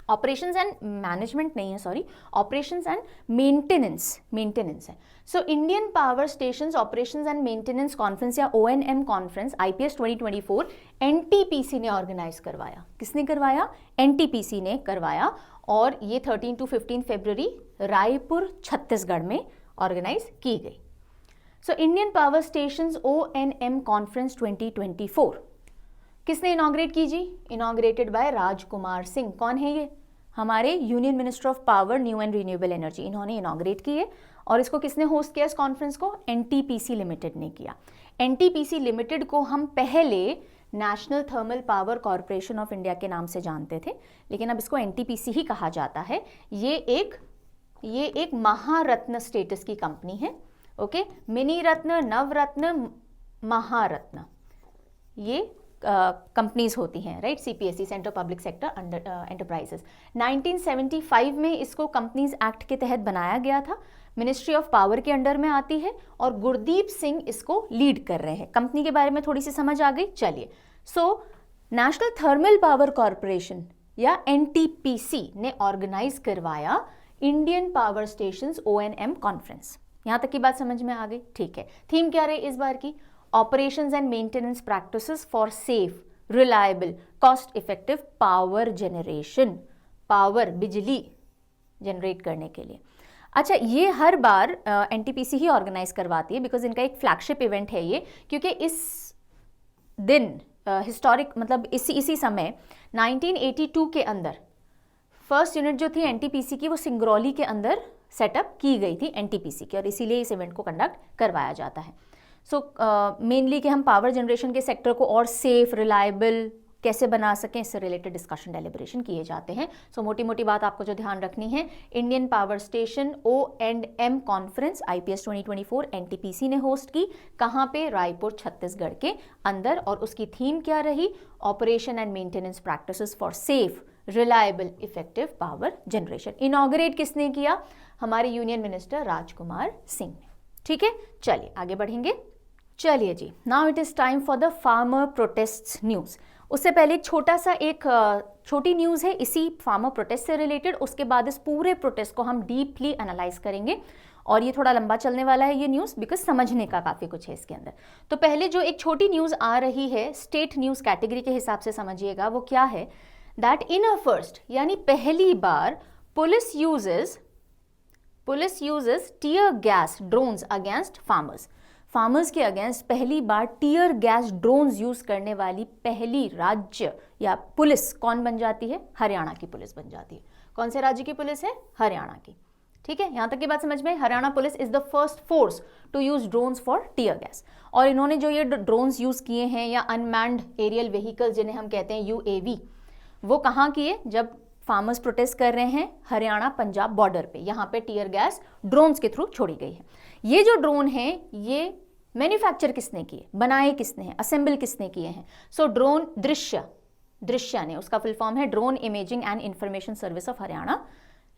Operations and management नहीं है, सॉरी, ऑपरेशंस एंड मेंटेनेंस है। So Indian power stations operations and maintenance conference या ONM कॉन्फ्रेंस IPS 2024 NTPC ने ऑर्गेनाइज करवाया। किसने करवाया? NTPC ने करवाया, और ये 13 to 15 फरवरी रायपुर छत्तीसगढ़ में ऑर्गेनाइज की गई। So Indian power stations ONM conference 2024 किसने इनॉग्रेट की जी? Inaugurated bye Rajkumar Singh. कौन है ये? हमारे union minister of power, new and renewable energy, इन्होंने इनॉग्रेट की है। और इसको किसने होस्ट किया इस कॉन्फ्रेंस को? NTPC लिमिटेड ने किया। NTPC लिमिटेड को हम पहले national thermal power corporation of India के नाम से जानते थे, लेकिन अब इसको NTPC ही कहा जाता है। ये एक महारत्न स्टेटस की कंपनी है। ओके, मिनी रत्न, नवरत्न, महारत्न, ये कंपनीज होती हैं, right? CPSE, central public sector enterprises. 1975 में इसको कंपनीज एक्ट के तहत बनाया गया था, मिनिस्ट्री ऑफ पावर के अंडर में आती है, और गुरदीप सिंह इसको लीड कर रहे हैं। कंपनी के बारे में थोड़ी सी समझ आ गई, चलिए। So national thermal power corporation या NTPC ने ऑर्गेनाइज करवाया Indian power stations ONM conference. यहां तक की बात समझ में आ गई? ठीक है। थीम क्या रही इस बार की? Operations and maintenance practices for safe, reliable, cost effective power generation. Power, बिजली जनरेट करने के लिए। अच्छा, ये हर बार NTPC ही ऑर्गेनाइज करवाती है, बिकॉज इनका एक फ्लैगशिप इवेंट है ये, क्योंकि इस दिन हिस्टोरिक मतलब इसी समय 1982 के अंदर फर्स्ट यूनिट जो थी NTPC की, वो सिंगरौली के अंदर सेटअप की गई थी NTPC की, और इसीलिए इस इवेंट को कंडक्ट करवाया जाता है। सो मेनली कि हम पावर जनरेशन के सेक्टर को और सेफ, रिलायबल कैसे बना सकें, इससे रिलेटेड डिस्कशन, डेलिब्रेशन किए जाते हैं। सो मोटी मोटी बात आपको जो ध्यान रखनी है, Indian power station ONM conference IPS 2024 NTPC ने होस्ट की। कहाँ पे? रायपुर छत्तीसगढ़ के अंदर। और उसकी थीम क्या रही? Operation and maintenance practices for safe, reliable, effective power generation. Inaugurate किसने किया? हमारे यूनियन मिनिस्टर राजकुमार सिंह ने। ठीक है, चलिए आगे बढ़ेंगे। चलिए जी, now it is time for the farmer protests news. उससे पहले एक छोटी न्यूज़ है इसी फार्मर प्रोटेस्ट से रिलेटेड। उसके बाद इस पूरे प्रोटेस्ट को हम डीपली एनालाइज करेंगे, और ये थोड़ा लंबा चलने वाला है ये न्यूज़, बिकॉज समझने का काफ़ी कुछ है इसके अंदर। तो पहले जो एक छोटी न्यूज़ आ रही है स्टेट न्यूज़ कैटेगरी के हिसाब से समझिएगा, वो क्या है? दैट इन अ फर्स्ट, यानी पहली बार police uses tear gas drones against farmers. Farmers के अगेंस्ट पहली बार टीयर गैस ड्रोन्स यूज करने वाली पहली राज्य या पुलिस कौन बन जाती है? हरियाणा की पुलिस बन जाती है। कौन से राज्य की पुलिस है? हरियाणा की। ठीक है, यहां तक की बात समझ में? Haryana police is the first force to use drones for tear gas. और इन्होंने जो ये ड्रोन्स यूज किए हैं, या अनमैन्ड एरियल व्हीकल जिन्हें हम कहते हैं UAV, वो कहाँ किए? जब फार्मर्स प्रोटेस्ट कर रहे हैं हरियाणा पंजाब बॉर्डर पे, यहाँ पे टीयर गैस ड्रोन्स के थ्रू छोड़ी गई है। ये जो ड्रोन है, ये मैन्युफैक्चर किसने किए, बनाए किसने हैं, असेंबल किसने किए हैं? सो ड्रोन दृश्य ने, उसका फुल फॉर्म है drone imaging and information service of Haryana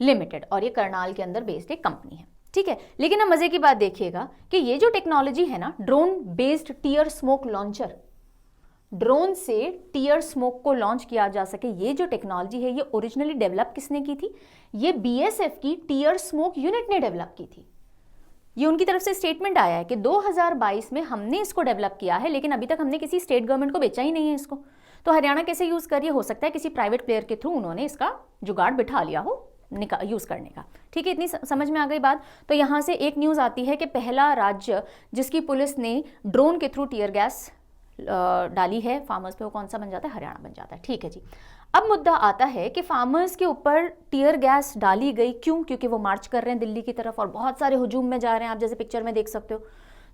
limited, और ये करनाल के अंदर बेस्ड एक कंपनी है। ठीक है, लेकिन अब मजे की बात देखिएगा कि ये जो टेक्नोलॉजी है ना, drone based tear smoke launcher, drone से टीयर स्मोक को लॉन्च किया जा सके, ये जो टेक्नोलॉजी है, ये ओरिजिनली डेवलप किसने की थी? ये BSF की टीयर स्मोक यूनिट ने डेवलप की थी। ये उनकी तरफ से स्टेटमेंट आया है कि 2022 में हमने इसको डेवलप किया है, लेकिन अभी तक हमने किसी स्टेट गवर्नमेंट को बेचा ही नहीं है इसको। तो हरियाणा कैसे यूज करिए? हो सकता है किसी प्राइवेट प्लेयर के थ्रू उन्होंने इसका जुगाड़ बिठा लिया हो यूज करने का। ठीक है, इतनी समझ में आ गई बात। तो यहां से एक न्यूज आती है कि पहला राज्य जिसकी पुलिस ने ड्रोन के थ्रू टीयर गैस डाली है फार्मर्स पे, वो कौन सा बन जाता है? हरियाणा बन जाता है। ठीक है जी, अब मुद्दा आता है कि फार्मर्स के ऊपर टीयर गैस डाली गई क्यों? क्योंकि वो मार्च कर रहे हैं दिल्ली की तरफ और बहुत सारे हुजूम में जा रहे हैं, आप जैसे पिक्चर में देख सकते हो।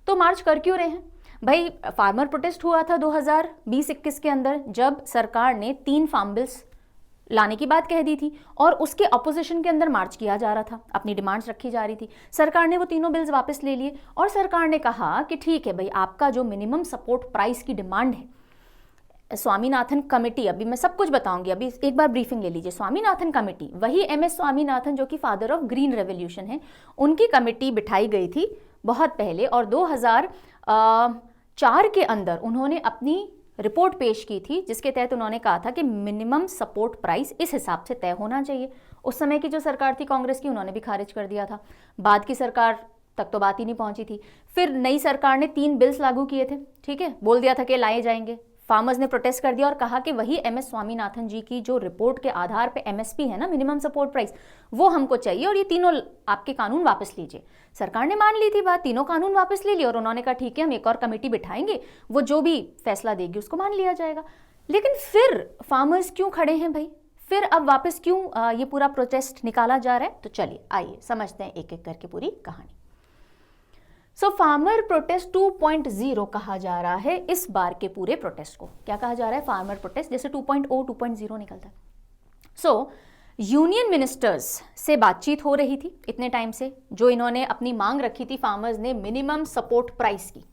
तो मार्च कर क्यों रहे हैं भाई? फार्मर प्रोटेस्ट हुआ था 2020-21 के अंदर, जब सरकार ने 3 फार्म बिल्स लाने की बात कह दी थी, और उसके अपोजिशन के अंदर मार्च किया जा रहा था, अपनी डिमांड्स रखी जा रही थी। सरकार ने वो तीनों बिल्स वापस ले लिए, और सरकार ने कहा कि ठीक है भाई, आपका जो मिनिमम सपोर्ट प्राइस की डिमांड है, स्वामीनाथन कमेटी, अभी मैं सब कुछ बताऊंगी, अभी एक बार ब्रीफिंग ले लीजिए। स्वामीनाथन कमेटी, वही MS स्वामीनाथन जो कि फादर ऑफ ग्रीन रेवोल्यूशन है, उनकी कमेटी बिठाई गई थी बहुत पहले, और 2004 के अंदर उन्होंने अपनी रिपोर्ट पेश की थी, जिसके तहत उन्होंने कहा था कि मिनिमम सपोर्ट प्राइस इस हिसाब से तय होना चाहिए। उस समय की जो सरकार थी कांग्रेस की, उन्होंने भी खारिज कर दिया था। बाद की सरकार तक तो बात ही नहीं पहुंची थी। फिर नई सरकार ने 3 बिल्स लागू किए थे, ठीक है, बोल दिया था कि लाए जाएंगे। फार्मर्स ने प्रोटेस्ट कर दिया और कहा कि वही एमएस स्वामीनाथन जी की जो रिपोर्ट के आधार पे एमएसपी है ना, मिनिमम सपोर्ट प्राइस, वो हमको चाहिए और ये तीनों आपके कानून वापस लीजिए। सरकार ने मान ली थी बात, तीनों कानून वापस ले लिए और उन्होंने कहा ठीक है, हम एक और कमेटी बिठाएंगे, वो जो भी फैसला देगी उसको मान लिया जाएगा। लेकिन फिर फार्मर्स क्यों खड़े हैं भाई? फिर अब वापस क्यों ये पूरा प्रोटेस्ट निकाला जा रहा है? तो चलिए आइए समझते हैं एक एक करके पूरी कहानी। सो फार्मर प्रोटेस्ट 2.0 कहा जा रहा है इस बार के पूरे प्रोटेस्ट को। क्या कहा जा रहा है? फार्मर प्रोटेस्ट, जैसे 2.0 2.0 निकलता है। सो यूनियन मिनिस्टर्स से बातचीत हो रही थी इतने टाइम से, जो इन्होंने अपनी मांग रखी थी फार्मर्स ने मिनिमम सपोर्ट प्राइस की,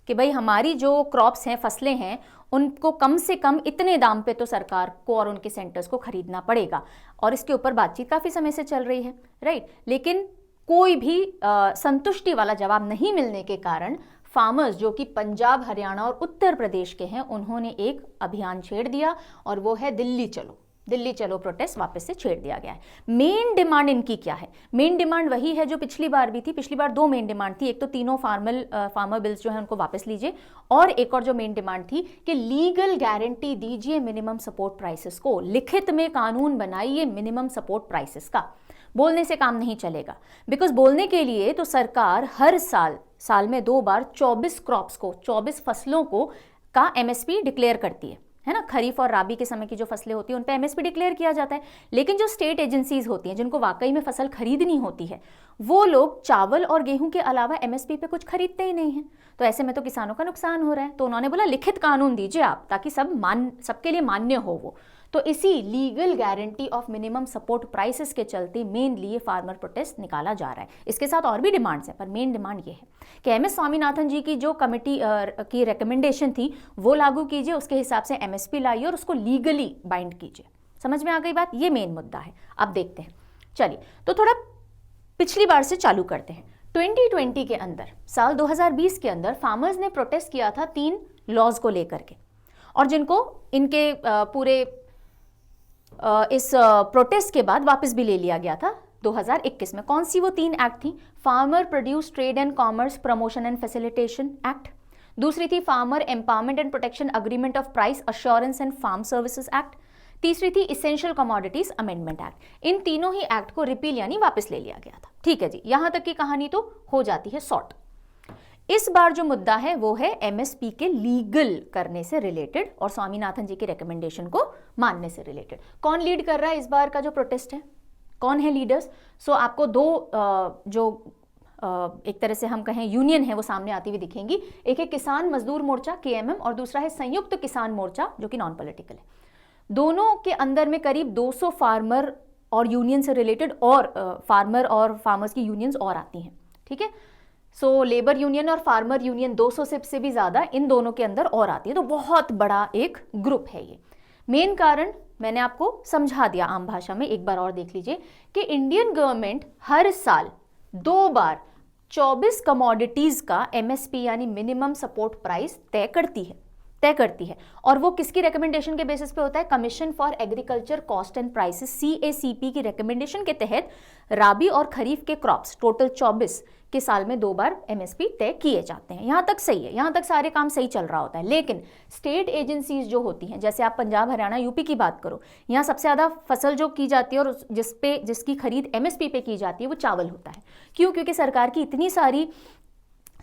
कि भाई हमारी जो क्रॉप्स हैं, फसलें हैं, उनको कम से कम इतने दाम पे तो सरकार को और उनके सेंटर्स को खरीदना पड़ेगा। और इसके ऊपर बातचीत काफ़ी समय से चल रही है, राइट। लेकिन कोई भी संतुष्टि वाला जवाब नहीं मिलने के कारण फार्मर्स जो कि पंजाब, हरियाणा और उत्तर प्रदेश के हैं, उन्होंने एक अभियान छेड़ दिया और वो है दिल्ली चलो। दिल्ली चलो प्रोटेस्ट वापस से छेड़ दिया गया है। मेन डिमांड इनकी क्या है? मेन डिमांड वही है जो पिछली बार भी थी। पिछली बार 2 मेन डिमांड थी, एक तो तीनों फार्मर बिल्स जो है उनको वापस लीजिए, और एक और जो मेन डिमांड थी कि लीगल गारंटी दीजिए मिनिमम सपोर्ट प्राइसेस को, लिखित में कानून बनाइए मिनिमम सपोर्ट प्राइसेस का। बोलने से काम नहीं चलेगा, बिकॉज बोलने के लिए तो सरकार हर साल में 2 बार 24 क्रॉप्स को, 24 फसलों को का एमएसपी डिक्लेयर करती है ना। खरीफ और राबी के समय की जो फसलें होती हैं उन पे एमएसपी डिक्लेयर किया जाता है। लेकिन जो स्टेट एजेंसीज होती हैं जिनको वाकई में फसल खरीदनी होती है, वो लोग चावल और गेहूं के अलावा एमएसपी पे कुछ खरीदते ही नहीं हैं। तो ऐसे में तो किसानों का नुकसान हो रहा है। तो उन्होंने बोला लिखित कानून दीजिए आप, ताकि सबके लिए मान्य हो वो। तो इसी legal guarantee of minimum support prices के चलते मेनली ये फार्मर प्रोटेस्ट निकाला जा रहा है। इसके साथ और भी डिमांड्स हैं, पर मेन डिमांड ये है कि एमएस स्वामीनाथन जी की जो कमेटी की रिकमेंडेशन थी वो लागू कीजिए, उसके हिसाब से एमएसपी लाइए और उसको लीगली बाइंड कीजिए। समझ में आ गई बात? ये मेन मुद्दा है। अब देखते हैं, चलिए तो थोड़ा पिछली बार से चालू करते हैं। 2020 के अंदर, साल 2020 के अंदर फार्मर्स ने प्रोटेस्ट किया था 3 लॉज को लेकर के, और जिनको इनके पूरे इस प्रोटेस्ट के बाद वापस भी ले लिया गया था 2021 में। कौन सी वो 3 एक्ट थी? Farmer produce trade and commerce promotion and facilitation act, दूसरी थी farmer empowerment and protection agreement of price assurance and farm services act, तीसरी थी इसेंशियल कमोडिटीज अमेंडमेंट एक्ट। इन तीनों ही एक्ट को रिपील यानी वापस ले लिया गया था। ठीक है जी, यहां तक की कहानी तो हो जाती है सॉर्ट। इस बार जो मुद्दा है वो है एमएसपी के लीगल करने से रिलेटेड और स्वामीनाथन जी के रिकमेंडेशन को मानने से रिलेटेड। कौन लीड कर रहा है इस बार का जो प्रोटेस्ट है? कौन है लीडर्स? सो आपको 2 जो एक तरह से हम कहें यूनियन है वो सामने आती हुई दिखेंगी। एक है किसान मजदूर मोर्चा केएमएम और दूसरा है संयुक्त किसान मोर्चा जो कि नॉन पॉलिटिकल है। दोनों के अंदर में करीब 200 फार्मर और यूनियन से रिलेटेड और फार्मर और फार्मर्स की यूनियंस और आती हैं। ठीक है, सो लेबर यूनियन और फार्मर यूनियन 200 से भी ज़्यादा इन दोनों के अंदर और आती है। तो बहुत बड़ा एक ग्रुप है ये। मेन कारण मैंने आपको समझा दिया आम भाषा में, एक बार और देख लीजिए कि इंडियन गवर्नमेंट हर साल 2 बार 24 कमोडिटीज़ का एमएसपी यानी मिनिमम सपोर्ट प्राइस तय करती है। और वो किसकी रिकमेंडेशन के बेसिस पे होता है? Commission for agriculture cost and prices CACP की रिकमेंडेशन के तहत राबी और खरीफ के क्रॉप्स टोटल 24 के साल में 2 बार एमएसपी तय किए जाते हैं। यहां तक सही है, यहां तक सारे काम सही चल रहा होता है। लेकिन स्टेट एजेंसीज जो होती हैं, जैसे आप पंजाब, हरियाणा, यूपी की बात करो, यहाँ सबसे ज़्यादा फसल जो की जाती है और जिसकी खरीद एमएसपी पे की जाती है वो चावल होता है। क्यों? क्योंकि सरकार की इतनी सारी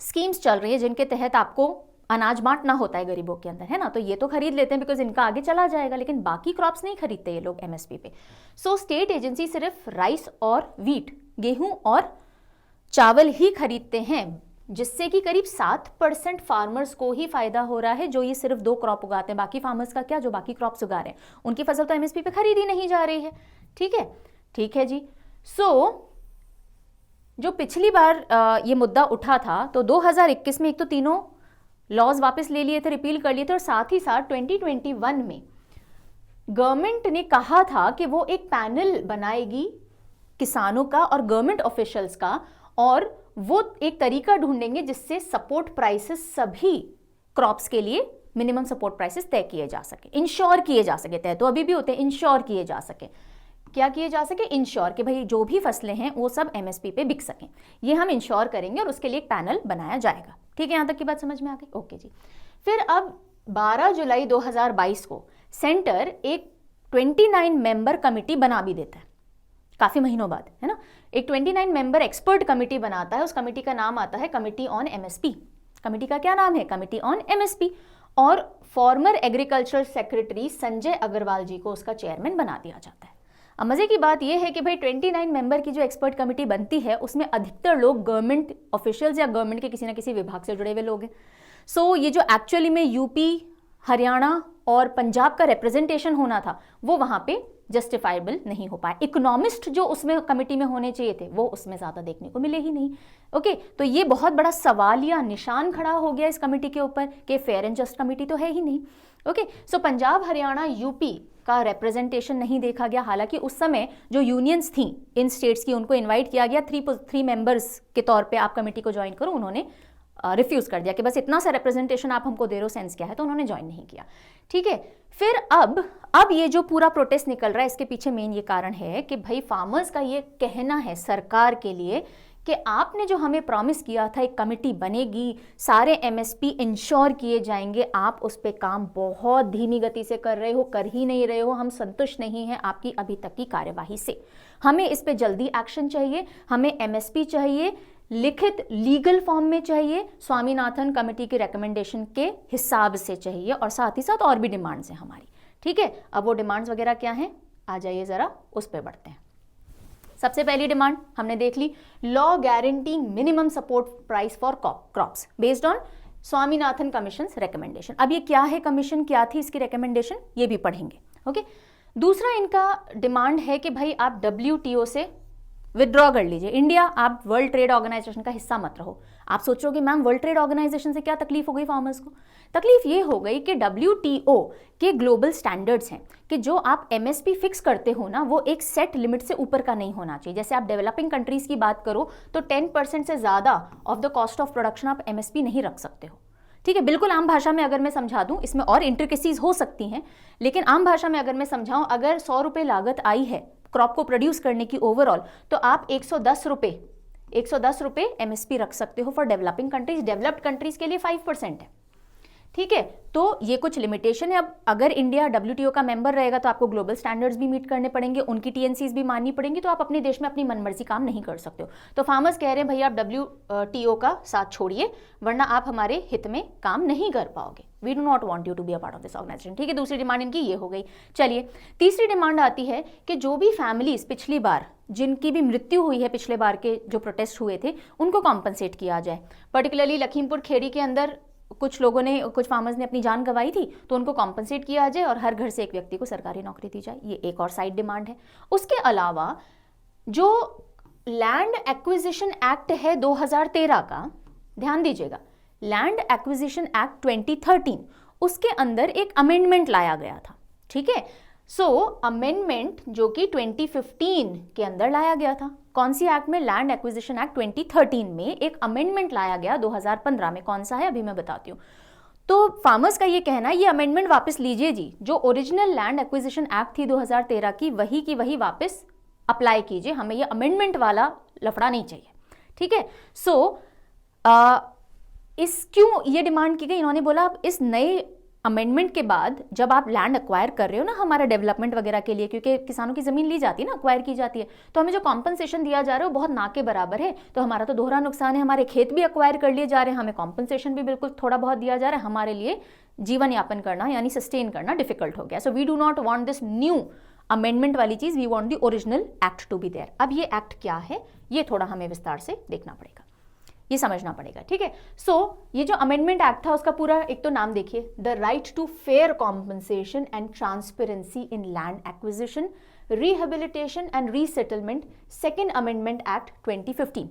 स्कीम्स चल रही है जिनके तहत आपको अनाज बांटना होता है गरीबों के अंदर, है ना। तो ये तो खरीद लेते हैं बिकॉज इनका आगे चला जाएगा, लेकिन बाकी क्रॉप्स नहीं खरीदते ये लोग एमएसपी पे। सो स्टेट एजेंसी सिर्फ राइस और वीट, गेहूं और चावल ही खरीदते हैं, जिससे कि करीब 7% फार्मर्स को ही फायदा हो रहा है जो ये सिर्फ 2 क्रॉप उगाते हैं। बाकी फार्मर्स का क्या, जो बाकी क्रॉप्स उगा रहे हैं उनकी फसल तो एमएसपी पे खरीदी नहीं जा रही है। ठीक है जी। सो जो पिछली बार ये मुद्दा उठा था, तो 2021 में एक तो तीनों लॉज वापस ले लिए थे, रिपील कर लिए थे, और साथ ही साथ 2021 में गवर्नमेंट ने कहा था कि वो एक पैनल बनाएगी किसानों का और गवर्नमेंट ऑफिशियल्स का, और वो एक तरीका ढूंढेंगे जिससे सपोर्ट प्राइसेस सभी क्रॉप्स के लिए मिनिमम सपोर्ट प्राइसेस तय किए जा सके, इंश्योर किए जा सके, तय तो अभी भी होते हैं, इंश्योर किए जा सके, क्या किए जा सके, इंश्योर कि भाई जो भी फसलें हैं वो सब एमएसपी पे बिक सकें, ये हम इंश्योर करेंगे और उसके लिए एक पैनल बनाया जाएगा। ठीक है, यहां तक की बात समझ में आ गई? ओके जी। फिर अब 12 जुलाई 2022 को सेंटर एक 29 मेंबर कमिटी बना भी देता है, काफी महीनों बाद, है ना। एक 29 मेंबर एक्सपर्ट कमिटी बनाता है, उस कमिटी का नाम आता है कमिटी ऑन एमएसपी। कमिटी का क्या नाम है? Committee on MSP. और former agricultural secretary Sanjay Agarwal ji को उसका चेयरमैन बना दिया जाता है। अब मजे की बात यह है कि भाई 29 मेंबर की जो एक्सपर्ट कमिटी बनती है उसमें अधिकतर लोग गवर्नमेंट ऑफिशियल्स या गवर्नमेंट के किसी ना किसी विभाग से जुड़े हुए लोग हैं। सो ये जो एक्चुअली में यूपी, हरियाणा और पंजाब का रिप्रेजेंटेशन होना था वो वहां पे जस्टिफाइबल नहीं हो पाया। इकोनॉमिस्ट जो उसमें कमिटी में होने चाहिए थे वो उसमें ज्यादा देखने को मिले ही नहीं। ओके, तो ये बहुत बड़ा सवालिया निशान खड़ा हो गया इस कमिटी के ऊपर कि फेयर एंड जस्ट कमिटी तो है ही नहीं। ओके, सो पंजाब, हरियाणा, यूपी का रिप्रेजेंटेशन नहीं देखा गया। हालांकि उस समय जो यूनियंस थी इन स्टेट्स की उनको इन्वाइट किया गया, 3 मेंबर्स के तौर पे आप कमेटी को ज्वाइन करो, उन्होंने रिफ्यूज कर दिया कि बस इतना सा रिप्रेजेंटेशन आप हमको दे रहे हो, सेंस क्या है, तो उन्होंने ज्वाइन नहीं किया। ठीक है, फिर अब ये जो पूरा प्रोटेस्ट निकल रहा है इसके पीछे मेन ये कारण है कि भाई फार्मर्स का ये कहना है सरकार के लिए कि आपने जो हमें प्रॉमिस किया था एक कमेटी बनेगी, सारे एमएसपी इंश्योर किए जाएंगे, आप उस पर काम बहुत धीमी गति से कर रहे हो, कर ही नहीं रहे हो, हम संतुष्ट नहीं हैं आपकी अभी तक की कार्यवाही से, हमें इस पे जल्दी एक्शन चाहिए, हमें एमएसपी चाहिए, लिखित लीगल फॉर्म में चाहिए, स्वामीनाथन कमेटी के रिकमेंडेशन के हिसाब से चाहिए, और साथ ही साथ और भी डिमांड्स हैं हमारी। ठीक है, अब वो डिमांड्स वगैरह क्या हैं, आ जाइए जरा उस पर बढ़ते हैं। सबसे पहली डिमांड हमने देख ली, law guaranteeing minimum support price for crops based on Swaminathan commission recommendation. अब ये क्या है कमीशन, क्या थी इसकी रिकमेंडेशन, ये भी पढ़ेंगे। ओके, दूसरा इनका डिमांड है कि भाई आप WTO से विथड्रॉ कर लीजिए, इंडिया आप वर्ल्ड ट्रेड ऑर्गेनाइजेशन का हिस्सा मत रहो। आप सोचोगे मैम वर्ल्ड ट्रेड ऑर्गेनाइजेशन से क्या तकलीफ हो गई फार्मर्स को? तकलीफ ये हो गई कि WTO के ग्लोबल स्टैंडर्ड्स हैं कि जो आप MSP फिक्स करते हो ना वो एक सेट लिमिट से ऊपर का नहीं होना चाहिए। जैसे आप डेवलपिंग कंट्रीज की बात करो तो 10% से ज्यादा of the cost of production आप MSP नहीं रख सकते हो। ठीक है, बिल्कुल आम भाषा में अगर मैं समझा दूं, इसमें और इंट्रिकेसीज हो सकती हैं, लेकिन आम भाषा में अगर मैं समझाऊं, अगर 100 रुपए लागत आई है क्रॉप को प्रोड्यूस करने की ओवरऑल, तो आप 110 रुपए MSP रख सकते हो for developing countries. Developed countries के लिए 5% है। ठीक है, तो ये कुछ लिमिटेशन है। अब अगर इंडिया WTO का मेंबर रहेगा तो आपको ग्लोबल स्टैंडर्ड्स भी मीट करने पड़ेंगे, उनकी TNCs भी माननी पड़ेंगी, तो आप अपने देश में अपनी मनमर्जी काम नहीं कर सकते हो। तो फार्मर्स कह रहे हैं भाई आप WTO का साथ छोड़िए, वरना आप हमारे हित में काम नहीं कर पाओगे। We do not want you to be a part of this organisation. ठीक है, दूसरी डिमांड इनकी ये हो गई। चलिए, तीसरी डिमांड आती है कि जो भी फैमिलीज पिछली बार जिनकी भी मृत्यु हुई है, पिछले बार के जो प्रोटेस्ट हुए थे, उनको कॉम्पनसेट किया जाए। पर्टिकुलरली लखीमपुर खेड़ी के अंदर कुछ लोगों ने, कुछ फार्मर्स ने अपनी जान गंवाई थी, तो उनको कॉम्पनसेट किया जाए और हर घर से एक व्यक्ति को सरकारी नौकरी दी जाए। ये एक और साइड डिमांड है। उसके अलावा जो लैंड एक्विजिशन एक्ट है 2013 का, ध्यान दीजिएगा, लैंड एक्विजिशन एक्ट 2013, उसके अंदर एक अमेंडमेंट लाया गया था। ठीक है, सो अमेंडमेंट जो कि 2015 के अंदर लाया गया था। कौन सी एक्ट में? लैंड एक्विजिशन एक्ट 2013 में एक अमेंडमेंट लाया गया 2015 में। कौन सा है अभी मैं बताती हूँ। तो फार्मर्स का ये कहना है ये अमेंडमेंट वापस लीजिए जी, जो ओरिजिनल लैंड एक्विजिशन एक्ट थी 2013 की वही वापस अप्लाई कीजिए, हमें ये अमेंडमेंट वाला लफड़ा नहीं चाहिए। ठीक है, सो क्यों ये डिमांड की गई? इन्होंने बोला आप इस नए अमेंडमेंट के बाद जब आप लैंड अक्वायर कर रहे हो ना हमारा डेवलपमेंट वगैरह के लिए, क्योंकि किसानों की जमीन ली जाती है ना, अक्वायर की जाती है, तो हमें जो कॉम्पनसेशन दिया जा रहा है वो बहुत ना के बराबर है। तो हमारा तो दोहरा नुकसान है, हमारे खेत भी अक्वायर कर लिए जा रहे हैं, हमें कॉम्पनसेशन भी बिल्कुल थोड़ा बहुत दिया जा रहा है, हमारे लिए जीवन यापन करना यानी सस्टेन करना डिफिकल्ट हो गया। So we do not want this new amendment वाली चीज, we want the original act to be there. अब ये एक्ट क्या है ये थोड़ा हमें विस्तार से देखना पड़ेगा, ये समझना पड़ेगा। ठीक है, सो ये जो अमेंडमेंट एक्ट था उसका पूरा एक तो नाम देखिए, the right to fair compensation and transparency in land acquisition, rehabilitation and resettlement, second amendment act 2015।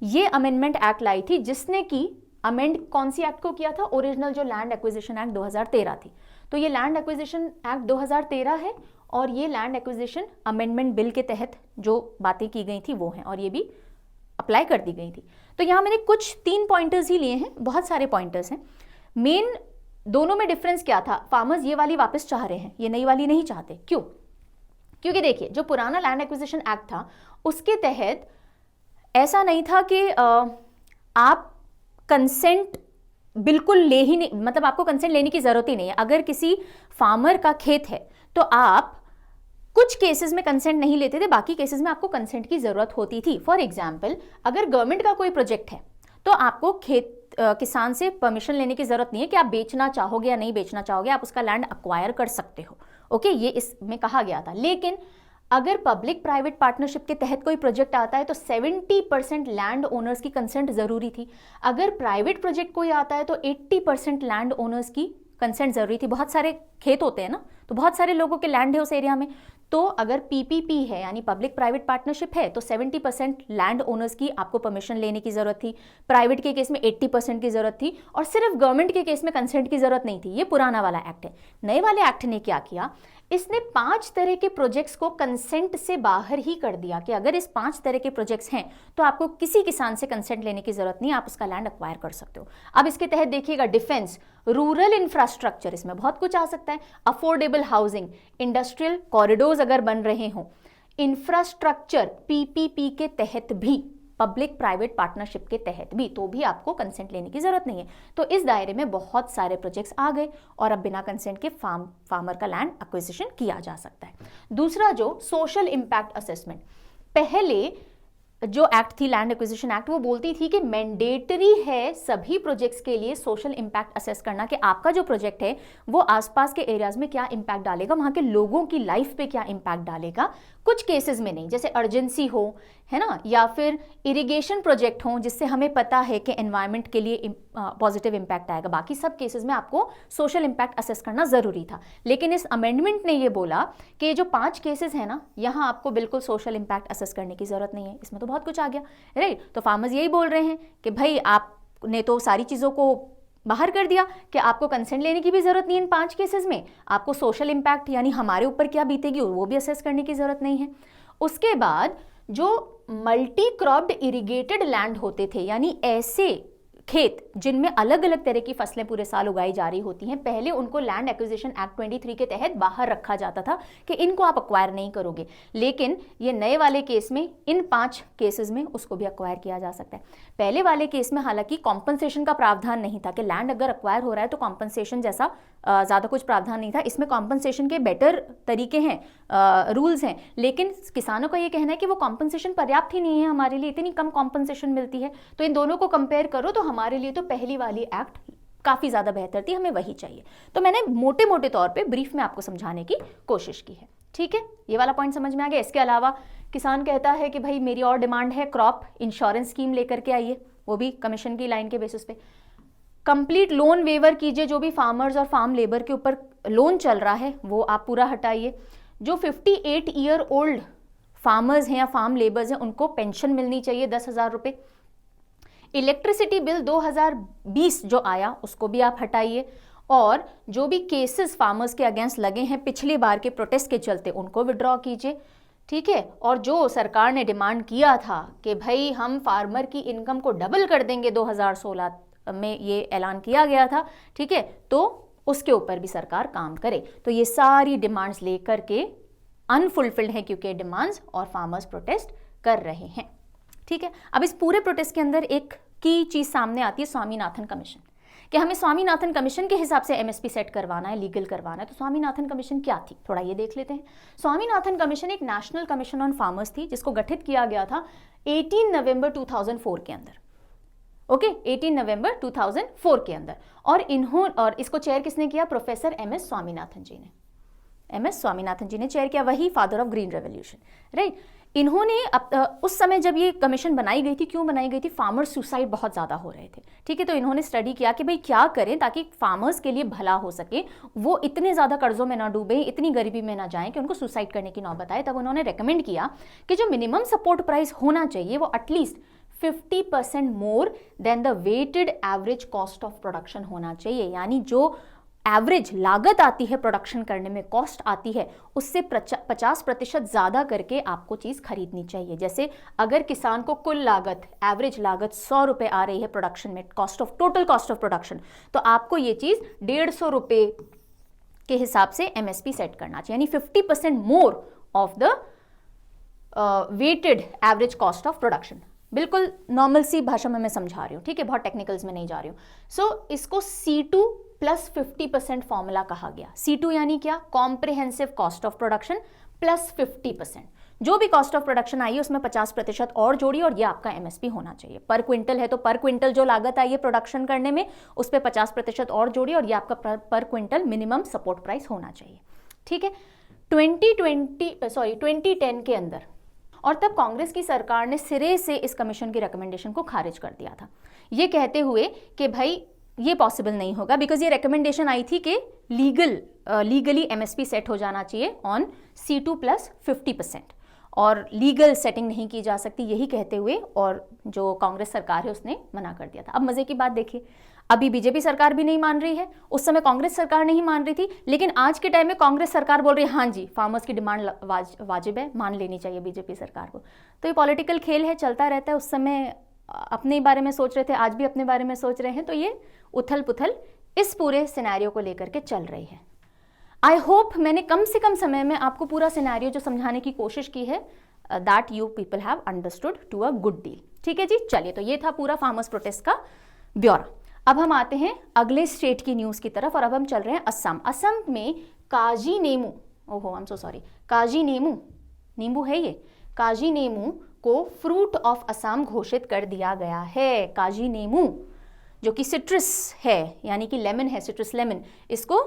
ये अमेंडमेंट एक्ट लाई थी जिसने की अमेंड कौन सी एक्ट को किया था? ओरिजिनल जो लैंड एक्विजिशन एक्ट 2013 थी। तो ये लैंड एक्विजिशन एक्ट 2013 है और ये लैंड एक्विजिशन अमेंडमेंट बिल के तहत जो बातें की गई थी वो हैं, और ये भी अप्लाई कर दी गई थी। तो यहाँ मैंने कुछ 3 पॉइंटर्स ही लिए हैं, बहुत सारे पॉइंटर्स हैं। मेन दोनों में डिफरेंस क्या था, फार्मर्स ये वाली वापस चाह रहे हैं, ये नई वाली नहीं चाहते। क्यों? क्योंकि देखिए जो पुराना लैंड एक्विजिशन एक्ट था उसके तहत ऐसा नहीं था कि आप कंसेंट बिल्कुल ले ही नहीं, मतलब आपको कंसेंट लेने की जरूरत ही नहीं है। अगर किसी फार्मर का खेत है तो आप कुछ केसेस में कंसेंट नहीं लेते थे, बाकी केसेस में आपको कंसेंट की जरूरत होती थी। फॉर एग्जाम्पल, अगर गवर्नमेंट का कोई प्रोजेक्ट है तो आपको किसान से परमिशन लेने की जरूरत नहीं है कि आप बेचना चाहोगे या नहीं बेचना चाहोगे, आप उसका लैंड अक्वायर कर सकते हो। ओके, ये इसमें कहा गया था। लेकिन अगर पब्लिक प्राइवेट पार्टनरशिप के तहत कोई प्रोजेक्ट आता है तो 70% लैंड ओनर्स की कंसेंट जरूरी थी। अगर प्राइवेट प्रोजेक्ट कोई आता है तो 80% लैंड ओनर्स की कंसेंट जरूरी थी। बहुत सारे खेत होते हैं ना, तो बहुत सारे लोगों के लैंड है उस एरिया में, तो अगर पीपीपी है यानी पब्लिक प्राइवेट पार्टनरशिप है तो 70% लैंड ओनर्स की आपको परमिशन लेने की जरूरत थी। प्राइवेट के केस में 80% की जरूरत थी, और सिर्फ गवर्नमेंट के केस में कंसेंट की जरूरत नहीं थी। ये पुराना वाला एक्ट है। नए वाले एक्ट ने क्या किया, इसने 5 तरह के प्रोजेक्ट्स को कंसेंट से बाहर ही कर दिया कि अगर इस 5 तरह के प्रोजेक्ट्स हैं तो आपको किसी किसान से कंसेंट लेने की जरूरत नहीं, आप उसका लैंड अक्वायर कर सकते हो। अब इसके तहत देखिएगा, डिफेंस, रूरल इंफ्रास्ट्रक्चर, इसमें बहुत कुछ आ सकता है, अफोर्डेबल हाउसिंग, इंडस्ट्रियल कॉरिडोर्स अगर बन रहे हों, इंफ्रास्ट्रक्चर पीपीपी के तहत भी, पब्लिक प्राइवेट पार्टनरशिप के तहत भी, तो भी आपको कंसेंट लेने की जरूरत नहीं है। तो इस दायरे में बहुत सारे प्रोजेक्ट्स आ गए और अब बिना कंसेंट के फार्मर का लैंड एक्विजिशन किया जा सकता है। दूसरा, जो सोशल इंपैक्ट असेसमेंट, पहले जो एक्ट थी लैंड एक्विजिशन एक्ट, वो बोलती थी कि मैंडेटरी है सभी प्रोजेक्ट्स के लिए सोशल इंपैक्ट असेस करना, कि आपका जो प्रोजेक्ट है वो आसपास के एरियाज में क्या इंपैक्ट डालेगा, वहां के लोगों की लाइफ पे क्या इंपैक्ट डालेगा। कुछ केसेस में नहीं, जैसे अर्जेंसी हो, है ना, या फिर इरिगेशन प्रोजेक्ट हो जिससे हमें पता है कि एनवायरनमेंट के लिए पॉजिटिव इंपैक्ट आएगा, बाकी सब केसेस में आपको सोशल इंपैक्ट असेस करना जरूरी था। लेकिन इस अमेंडमेंट ने ये बोला कि जो 5 केसेस है ना, यहाँ आपको बिल्कुल सोशल इंपैक्ट असेस करने की जरूरत नहीं है। इसमें तो बहुत कुछ आ गया, राइट। तो फार्मर्स यही बोल रहे हैं कि भाई आपने तो सारी चीज़ों को बाहर कर दिया कि आपको कंसेंट लेने की भी जरूरत नहीं है इन 5 केसेस में, आपको सोशल इंपैक्ट यानी हमारे ऊपर क्या बीतेगी वो भी असेस करने की जरूरत नहीं है। उसके बाद जो मल्टी क्रॉप्ड इरिगेटेड लैंड होते थे, यानी ऐसे खेत जिनमें अलग अलग तरह की फसलें पूरे साल उगाई जा रही होती हैं, पहले उनको लैंड एक्विजिशन एक्ट 23 के तहत बाहर रखा जाता था कि इनको आप अक्वायर नहीं करोगे। लेकिन ये नए वाले केस में, इन 5 केसेस में उसको भी अक्वायर किया जा सकता है। पहले वाले केस में हालांकि कॉम्पनसेशन का प्रावधान नहीं था कि लैंड अगर अक्वायर हो रहा है तो कॉम्पनसेशन जैसा ज़्यादा कुछ प्रावधान नहीं था। इसमें कॉम्पनसेशन के बेटर तरीके हैं, रूल्स हैं, लेकिन किसानों का ये कहना है कि वो कॉम्पनसेशन पर्याप्त ही नहीं है हमारे लिए, इतनी कम कॉम्पनसेशन मिलती है। तो इन दोनों को कंपेयर करो तो हमारे लिए तो पहली वाली एक्ट काफ़ी ज़्यादा बेहतर थी, हमें वही चाहिए। तो मैंने मोटे मोटे तौर पे ब्रीफ में आपको समझाने की कोशिश की है, ठीक है। ये वाला पॉइंट समझ में आ गया। इसके अलावा किसान कहता है कि भाई मेरी और डिमांड है, क्रॉप इंश्योरेंस स्कीम लेकर के आइए, वो भी कमीशन की लाइन के बेसिस पे। कंप्लीट लोन वेवर कीजिए, जो भी फार्मर्स और फार्म लेबर के ऊपर लोन चल रहा है वो आप पूरा हटाइए। जो 58 ईयर ओल्ड फार्मर्स हैं या फार्म लेबर्स हैं उनको पेंशन मिलनी चाहिए 10,000 रुपये। इलेक्ट्रिसिटी बिल 2020 जो आया उसको भी आप हटाइए, और जो भी केसेस फार्मर्स के अगेंस्ट लगे हैं पिछली बार के प्रोटेस्ट के चलते उनको विड्रॉ कीजिए, ठीक है। और जो सरकार ने डिमांड किया था कि भाई हम फार्मर की इनकम को डबल कर देंगे, 2016 में ये ऐलान किया गया था, ठीक है, तो उसके ऊपर भी सरकार काम करे। तो ये सारी डिमांड्स लेकर के अनफुलफिल्ड है क्योंकि डिमांड्स और फार्मर्स प्रोटेस्ट कर रहे हैं, ठीक है। अब इस पूरे प्रोटेस्ट के अंदर एक की चीज सामने आती है, स्वामीनाथन कमीशन, कि हमें स्वामीनाथन कमीशन के हिसाब से एमएसपी सेट करवाना है, लीगल करवाना है। तो स्वामीनाथन कमीशन क्या थी, थोड़ा ये देख लेते हैं। स्वामीनाथन कमीशन एक नेशनल कमीशन ऑन फार्मर्स थी जिसको गठित किया गया था 18 नवंबर 2004 के अंदर, ओके, 18 नवंबर 2004 के अंदर। और इसको चेयर किसने किया, प्रोफेसर एमएस स्वामीनाथन जी ने। एमएस स्वामीनाथन जी ने चेयर किया, वही father of green revolution, right. इन्होंने उस समय जब ये कमीशन बनाई गई थी, क्यों बनाई गई थी, फार्मर्स सुसाइड बहुत ज़्यादा हो रहे थे, ठीक है। तो इन्होंने स्टडी किया कि भाई क्या करें ताकि फार्मर्स के लिए भला हो सके, वो इतने ज़्यादा कर्जों में ना डूबे, इतनी गरीबी में ना जाएं कि उनको सुसाइड करने की नौबत आए। तब उन्होंने रेकमेंड किया कि जो मिनिमम सपोर्ट प्राइस होना चाहिए वो at least 50% more than the weighted average cost of production होना चाहिए, यानी जो एवरेज लागत आती है प्रोडक्शन करने में, कॉस्ट आती है, उससे 50% ज़्यादा करके आपको चीज़ खरीदनी चाहिए। जैसे अगर किसान को कुल लागत, एवरेज लागत 100 रुपये आ रही है प्रोडक्शन में, टोटल कॉस्ट ऑफ प्रोडक्शन, तो आपको ये चीज़ 150 रुपये के हिसाब से MSP सेट करना चाहिए, यानी 50% more of the weighted average cost of production. बिल्कुल नॉर्मल सी भाषा में मैं समझा रही हूँ, ठीक है, बहुत टेक्निकल्स में नहीं जा रही हूँ। सो इसको C2 प्लस 50% फॉर्मूला कहा गया। C2 यानी क्या? Comprehensive cost of production plus 50%। जो भी कॉस्ट ऑफ प्रोडक्शन आई है उसमें 50% और जोड़िए और ये आपका MSP होना चाहिए। पर क्विंटल है तो पर क्विंटल जो लागत आई है प्रोडक्शन करने में उस पर 50% और जोड़िए और ये आपका पर क्विंटल मिनिमम सपोर्ट प्राइस होना चाहिए, ठीक है। 2010 के अंदर, और तब कांग्रेस की सरकार ने सिरे से इस कमीशन की रिकमेंडेशन को खारिज कर दिया था, ये कहते हुए कि भाई ये पॉसिबल नहीं होगा, बिकॉज ये रिकमेंडेशन आई थी कि लीगली MSP सेट हो जाना चाहिए ऑन C2 प्लस 50%, और लीगल सेटिंग नहीं की जा सकती, यही कहते हुए, और जो कांग्रेस सरकार है उसने मना कर दिया था। अब मजे की बात देखिए, अभी बीजेपी सरकार भी नहीं मान रही है, उस समय कांग्रेस सरकार नहीं मान रही थी, लेकिन आज के टाइम में कांग्रेस सरकार बोल रही है हाँ जी फार्मर्स की डिमांड वाजिब है, मान लेनी चाहिए बीजेपी सरकार को। तो ये पॉलिटिकल खेल है, चलता रहता है। उस समय अपने बारे में सोच रहे थे, आज भी अपने बारे में सोच रहे हैं, तो ये उथल पुथल इस पूरे सिनेरियो को लेकर के चल रही है। आई होप मैंने कम से कम समय में आपको पूरा सिनेरियो जो समझाने की कोशिश की है, that you people have understood to a good deal, ठीक है जी। चलिए, तो ये था पूरा फार्मर्स प्रोटेस्ट का ब्यौरा। अब हम आते हैं अगले स्टेट की न्यूज़ की तरफ, और अब हम चल रहे हैं असम। असम में काजी नेमू, ओहो आई एम सो सॉरी, काजी नेमू, नींबू है ये, काजी नेमू को फ्रूट ऑफ असम घोषित कर दिया गया है। काजी नेमू जो कि सिट्रस है, यानी कि लेमन है, सिट्रस लेमन, इसको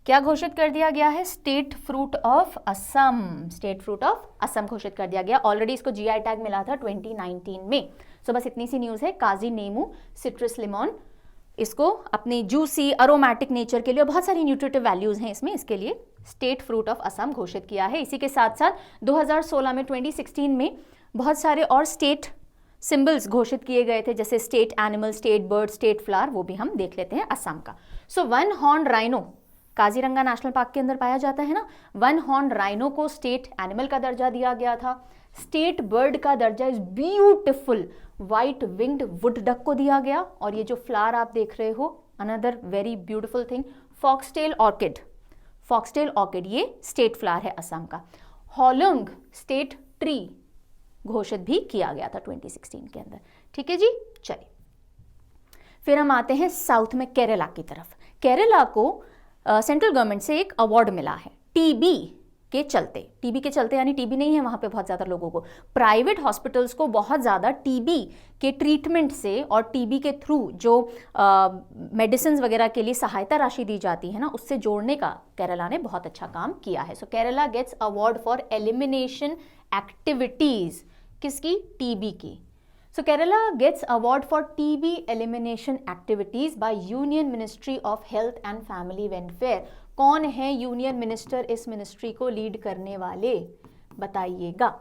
क्या घोषित कर दिया गया है? State fruit of Assam, state fruit of Assam घोषित कर दिया गया। ऑलरेडी इसको GI टैग मिला था 2019 में। सो बस इतनी सी न्यूज़ है। काजी नेमू सिट्रस लेमन, इसको अपनी जूसी अरोमैटिक नेचर के लिए, बहुत सारी न्यूट्रिटिव वैल्यूज हैं इसमें, इसके लिए स्टेट फ्रूट ऑफ असम घोषित किया है। इसी के साथ साथ 2016 में 2016 में बहुत सारे और स्टेट सिंबल्स घोषित किए गए थे, जैसे state animal, state bird, state flower, वो भी हम देख लेते हैं असम का। So one horn rhino Kaziranga national park के अंदर पाया जाता है ना, वन हॉर्न राइनो को स्टेट एनिमल का दर्जा दिया गया था। स्टेट बर्ड का दर्जा इस beautiful white winged wood duck को दिया गया। और ये जो फ्लावर आप देख रहे हो, another very beautiful thing, foxtail orchid, foxtail orchid ये स्टेट फ्लावर है असम का। हॉलंग स्टेट ट्री घोषित भी किया गया था 2016 के अंदर, ठीक है जी। चलिए, फिर हम आते हैं साउथ में केरला की तरफ। केरला को सेंट्रल गवर्नमेंट से एक अवार्ड मिला है टीबी के चलते, यानी टीबी नहीं है वहाँ पे बहुत ज़्यादा लोगों को, प्राइवेट हॉस्पिटल्स को बहुत ज़्यादा टीबी के ट्रीटमेंट से और टीबी के थ्रू जो मेडिसिन वगैरह के लिए सहायता राशि दी जाती है ना, उससे जोड़ने का केरला ने बहुत अच्छा काम किया है। So Kerala gets award for elimination activities, किसकी? टीबी की। So Kerala gets award for TB elimination activities by Union Ministry of Health and Family Welfare. कौन है यूनियन मिनिस्टर इस मिनिस्ट्री को लीड करने वाले, बताइएगा,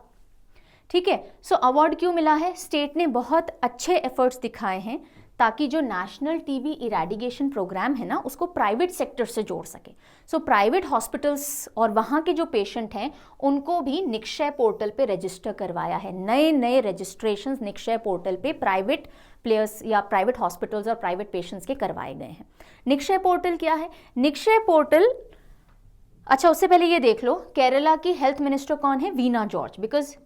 ठीक है। सो अवार्ड क्यों मिला है? स्टेट ने बहुत अच्छे एफर्ट्स दिखाए हैं ताकि जो नेशनल टीबी इरेडिकेशन प्रोग्राम है ना, उसको प्राइवेट सेक्टर से जोड़ सके। सो प्राइवेट हॉस्पिटल्स और वहाँ के जो पेशेंट हैं उनको भी निक्षय पोर्टल पे रजिस्टर करवाया है। नए नए रजिस्ट्रेशंस निक्षय पोर्टल पे प्राइवेट प्लेयर्स या प्राइवेट हॉस्पिटल्स और प्राइवेट पेशेंट्स के करवाए गए हैं। निक्षय पोर्टल क्या है? निक्षय पोर्टल, अच्छा उससे पहले ये देख लो केरला की हेल्थ मिनिस्टर कौन है? वीना जॉर्ज, बिकॉज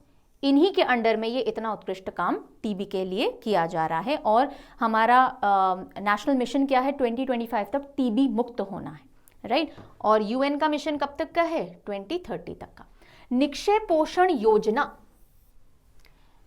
इन्हीं के अंडर में ये इतना उत्कृष्ट काम टीबी के लिए किया जा रहा है। और हमारा नेशनल मिशन क्या है? 2025 तक टीबी मुक्त होना है, राइट। और UN का मिशन कब तक का है? 2030 तक का। निक्षय पोषण योजना,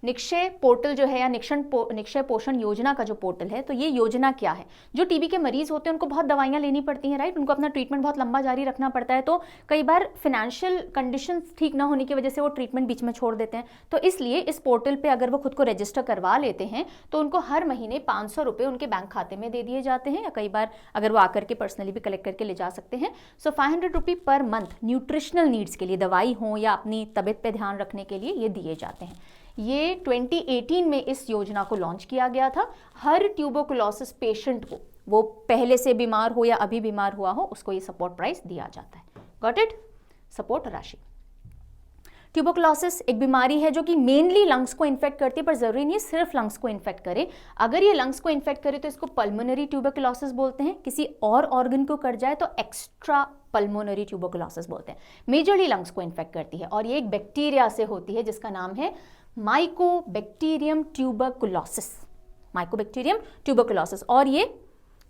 निक्षय पोर्टल जो है या निक्षय पोषण योजना का जो पोर्टल है, तो ये योजना क्या है? जो टीबी के मरीज होते हैं उनको बहुत दवाइयाँ लेनी पड़ती हैं, राइट, उनको अपना ट्रीटमेंट बहुत लंबा जारी रखना पड़ता है, तो कई बार फिनेंशियल कंडीशंस ठीक ना होने की वजह से वो ट्रीटमेंट बीच में छोड़ देते हैं। तो इसलिए इस पोर्टल पे अगर वो खुद को रजिस्टर करवा लेते हैं तो उनको हर महीने 500 रुपये उनके बैंक खाते में दे दिए जाते हैं, या कई बार अगर वो आकर के पर्सनली भी कलेक्ट करके ले जा सकते हैं। सो 500 रुपये पर मंथ न्यूट्रिशनल नीड्स के लिए, दवाई हो या अपनी तबीयत पे ध्यान रखने के लिए ये दिए जाते हैं। ये 2018 में इस योजना को लॉन्च किया गया था। हर ट्यूबरकुलोसिस पेशेंट को, वो पहले से बीमार हो या अभी बीमार हुआ हो, उसको ये सपोर्ट प्राइस दिया जाता है। Got it? सपोर्ट राशि। ट्यूबरकुलोसिस एक बीमारी है जो कि मेनली लंग्स को इन्फेक्ट करती है, पर जरूरी नहीं सिर्फ लंग्स को इन्फेक्ट करे। अगर ये लंग्स को इन्फेक्ट करे तो इसको पल्मोनरी ट्यूबरकुलोसिस बोलते हैं। किसी और ऑर्गन को कर जाए तो एक्स्ट्रा पल्मोनरी ट्यूबरकुलोसिस बोलते हैं। मेजरली लंग्स को इन्फेक्ट करती है और ये एक बैक्टीरिया से होती है जिसका नाम है माइकोबैक्टीरियम ट्यूबरकुलोसिस। Mycobacterium tuberculosis. और ये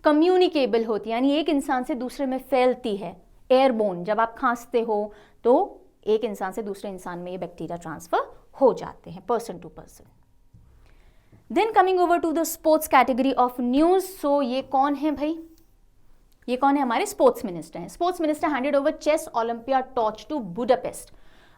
कम्युनिकेबल होती है, यानी एक इंसान से दूसरे में फैलती है। एयरबोन, जब आप खांसते हो तो एक इंसान से दूसरे इंसान में ये बैक्टीरिया ट्रांसफर हो जाते हैं, person to person. Then coming over to the sports category of news. So ये कौन है भाई? ये कौन है? हमारे स्पोर्ट्स मिनिस्टर हैं। Sports minister handed over chess olympiad torch to Budapest.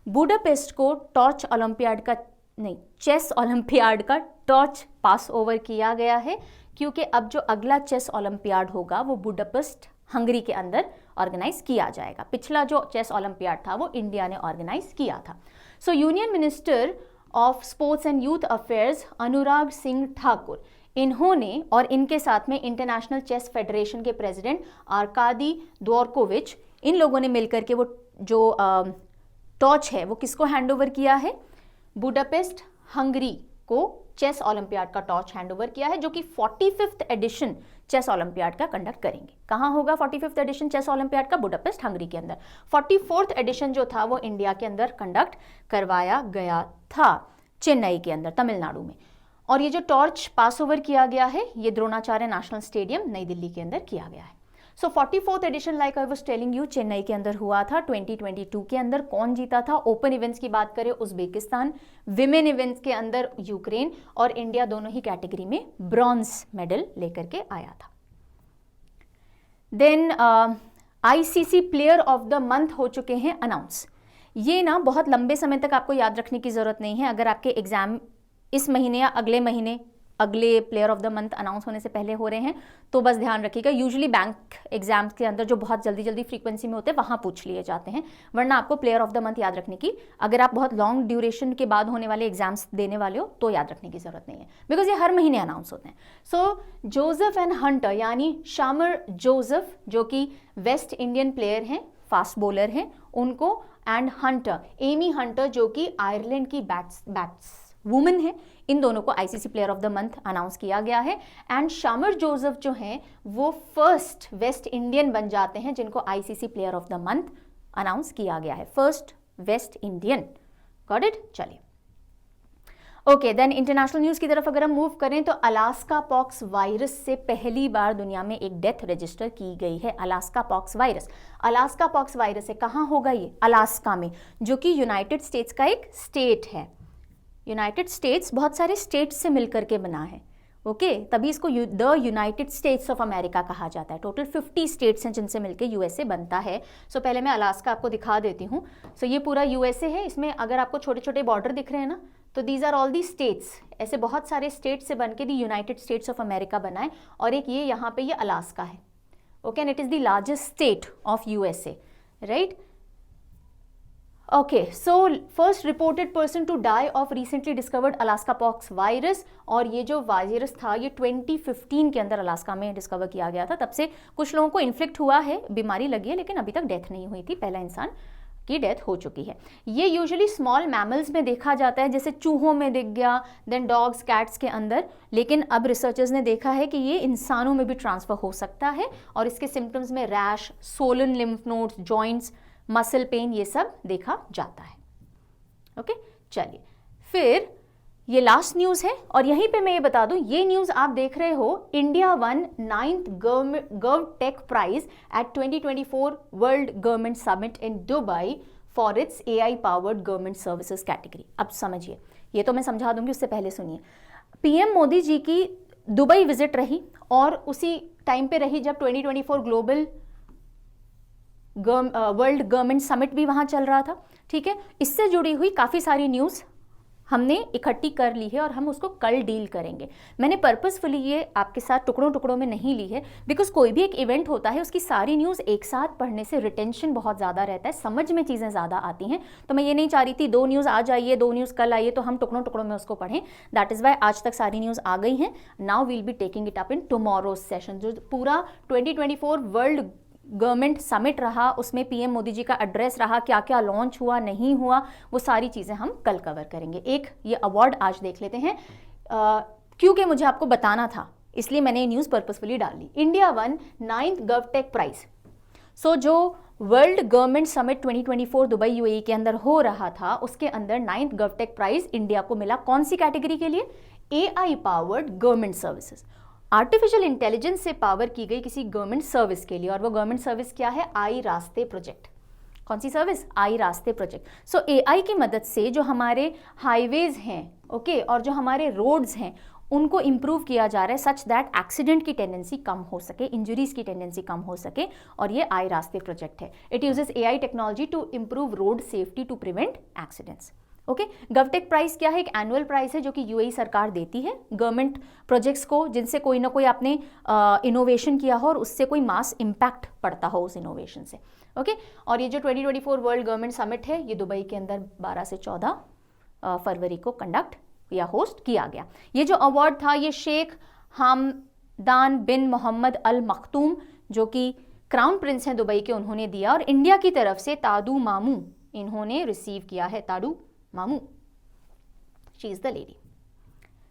Budapest को टॉर्च ओलंपियाड का नहीं, चेस ओलंपियाड का टॉर्च पास ओवर किया गया है, क्योंकि अब जो अगला चेस ओलंपियाड होगा वो बुडापेस्ट हंगरी के अंदर ऑर्गेनाइज किया जाएगा। पिछला जो चेस ओलंपियाड था वो इंडिया ने ऑर्गेनाइज किया था। So union minister of sports and youth affairs Anurag Singh Thakur, इन्होंने और इनके साथ में इंटरनेशनल चेस फेडरेशन के प्रेसिडेंट आर्कादी द्वोरकोविच, इन लोगों ने मिलकर के वो जो टॉर्च है वो किसको हैंड ओवर किया है? बुडापेस्ट हंगरी को चेस ओलंपियाड का टॉर्च हैंड ओवर किया है, जो कि 45th एडिशन चेस ओलंपियाड का कंडक्ट करेंगे। कहाँ होगा 45th एडिशन चेस ओलंपियाड का? बुडापेस्ट हंगरी के अंदर। 44th एडिशन जो था वो इंडिया के अंदर कंडक्ट करवाया गया था, चेन्नई के अंदर, तमिलनाडु में। और ये जो टॉर्च पास ओवर किया गया है ये द्रोणाचार्य नेशनल स्टेडियम नई दिल्ली के अंदर किया गया है। So 44th edition, like I was telling you, Chennai के अंदर हुआ था 2022 के अंदर। कौन जीता था? ओपन इवेंट्स की बात करें उज्बेकिस्तान, विमेन इवेंट्स के अंदर यूक्रेन, और इंडिया दोनों ही कैटेगरी में ब्रॉन्ज मेडल लेकर के आया था। Then ICC player of the month हो चुके हैं अनाउंस। ये ना बहुत लंबे समय तक आपको याद रखने की जरूरत नहीं है। अगर आपके एग्जाम इस महीने या अगले महीने अगले player of the month announce होने से पहले हो रहे हैं तो बस ध्यान रखिएगा। यूजुअली बैंक एग्जाम्स के अंदर जो बहुत जल्दी जल्दी फ्रीक्वेंसी में होते हैं वहाँ पूछ लिए जाते हैं, वरना आपको प्लेयर ऑफ द मंथ याद रखने की, अगर आप बहुत लॉन्ग ड्यूरेशन के बाद होने वाले एग्जाम्स देने वाले हो तो याद रखने की जरूरत नहीं है, बिकॉज ये हर महीने अनाउंस होते हैं। सो जोसेफ एंड हंटर, यानी शामर जोसेफ जो कि वेस्ट इंडियन प्लेयर हैं, फास्ट बॉलर हैं, उनको, एंड हंटर, एमी हंटर जो कि आयरलैंड की बैट्स वुमेन है, इन दोनों को ICC player of the month announce किया गया है। एंड शामर जोसेफ जो हैं वो फर्स्ट वेस्ट इंडियन बन जाते हैं जिनको ICC player of the month announce किया गया है, first West Indian. Got it? चलिए ओके, देन इंटरनेशनल न्यूज की तरफ अगर हम मूव करें तो अलास्का पॉक्स वायरस से पहली बार दुनिया में एक डेथ रजिस्टर की गई है। Alaska pox virus, Alaska pox virus है, कहाँ होगा ये? अलास्का में, जो कि यूनाइटेड स्टेट्स का एक स्टेट है। यूनाइटेड स्टेट्स बहुत सारे स्टेट्स से मिलकर के बना है, ओके, तभी इसको the United States of America कहा जाता है। टोटल 50 स्टेट्स हैं जिनसे मिलकर यूएसए बनता है। सो पहले मैं अलास्का आपको दिखा देती हूँ। सो ये पूरा यूएसए है, इसमें अगर आपको छोटे छोटे बॉर्डर दिख रहे हैं ना, तो these are all the states. ऐसे बहुत सारे स्टेट्स से बन के the United States of America बना है, और एक ये यहाँ पे ये अलास्का है, okay, and it is the largest state of USA, right? Okay, so first reported person to die of recently discovered Alaska pox virus, और ये जो वायरस था ये 2015 के अंदर अलास्का में डिस्कवर किया गया था। तब से कुछ लोगों को इन्फ्लिक्ट हुआ है, बीमारी लगी है, लेकिन अभी तक डेथ नहीं हुई थी। पहला इंसान की डेथ हो चुकी है। ये यूजुअली स्मॉल मैमल्स में देखा जाता है, जैसे चूहों में दिख गया, देन डॉग्स, कैट्स के अंदर, लेकिन अब रिसर्चर्स ने देखा है कि ये इंसानों में भी ट्रांसफर हो सकता है, और इसके सिम्टम्स में rash, Solan lymph nodes, joints, muscle pain, ये सब देखा जाता है। ओके, चलिए फिर ये लास्ट न्यूज़ है, और यहीं पे मैं ये बता दूं, ये न्यूज़ आप देख रहे हो, India won 9th GovTech prize at 2024 world government summit in Dubai for its AI powered government services category. अब समझिए, ये तो मैं समझा दूंगी, उससे पहले सुनिए। PM मोदी जी की दुबई विजिट रही, और उसी टाइम पे रही जब 2024 ग्लोबल वर्ल्ड गवर्नमेंट समिट भी वहाँ चल रहा था, ठीक है। इससे जुड़ी हुई काफ़ी सारी न्यूज़ हमने इकट्ठी कर ली है और हम उसको कल डील करेंगे। मैंने पर्पसफुली ये आपके साथ टुकड़ों टुकड़ों में नहीं ली है, बिकॉज कोई भी एक इवेंट होता है उसकी सारी न्यूज़ एक साथ पढ़ने से रिटेंशन बहुत ज़्यादा रहता है, समझ में चीज़ें ज़्यादा आती हैं। तो मैं ये नहीं चाह रही थी 2 न्यूज़ आज आइए 2 न्यूज़ कल आइए तो हम टुकड़ों टुकड़ों में उसको पढ़ें। दैट इज़ वाई आज तक सारी न्यूज़ आ गई हैं। Now we'll be taking it up in tomorrow's session. जो पूरा 2024 वर्ल्ड गवर्नमेंट समिट रहा, उसमें पीएम मोदी जी का एड्रेस रहा, क्या क्या लॉन्च हुआ नहीं हुआ, वो सारी चीज़ें हम कल कवर करेंगे। एक ये अवार्ड आज देख लेते हैं, क्योंकि मुझे आपको बताना था इसलिए मैंने ये न्यूज़ पर्पसफुली डाल ली। India won 9th GovTech prize. So जो world government summit 2024 Dubai UAE के अंदर हो रहा था, उसके अंदर 9th गवर्टेक प्राइज इंडिया को मिला। कौन सी कैटेगरी के लिए? AI powered government services. Artificial intelligence से पावर की गई किसी गवर्नमेंट सर्विस के लिए, और वो गवर्नमेंट सर्विस क्या है? आई रास्ते प्रोजेक्ट। कौन सी सर्विस? आई रास्ते प्रोजेक्ट। सो AI की मदद से जो हमारे हाईवेज हैं, ओके, और जो हमारे रोड्स हैं उनको इंप्रूव किया जा रहा है, सच दैट एक्सीडेंट की टेंडेंसी कम हो सके, इंजरीज की टेंडेंसी कम हो सके, और ये आई रास्ते प्रोजेक्ट है। It uses AI technology to improve road safety to prevent accidents. Okay, GovTech prize क्या है? एक एनुअल प्राइस है जो कि यूएई सरकार देती है गवर्नमेंट प्रोजेक्ट्स को जिनसे कोई ना कोई आपने इनोवेशन किया हो और उससे कोई मास इम्पैक्ट पड़ता हो उस इनोवेशन से। ओके, और ये जो 2024 वर्ल्ड गवर्नमेंट समिट है ये दुबई के अंदर 12 से 14 फरवरी को कंडक्ट या होस्ट किया गया। ये जो अवार्ड था ये शेख हमदान बिन मोहम्मद अल मखतूम जो कि क्राउन प्रिंस हैं दुबई के, उन्होंने दिया, और इंडिया की तरफ से तादू मामू इन्होंने रिसीव किया है। तादू मामू, शी इज द लेडी।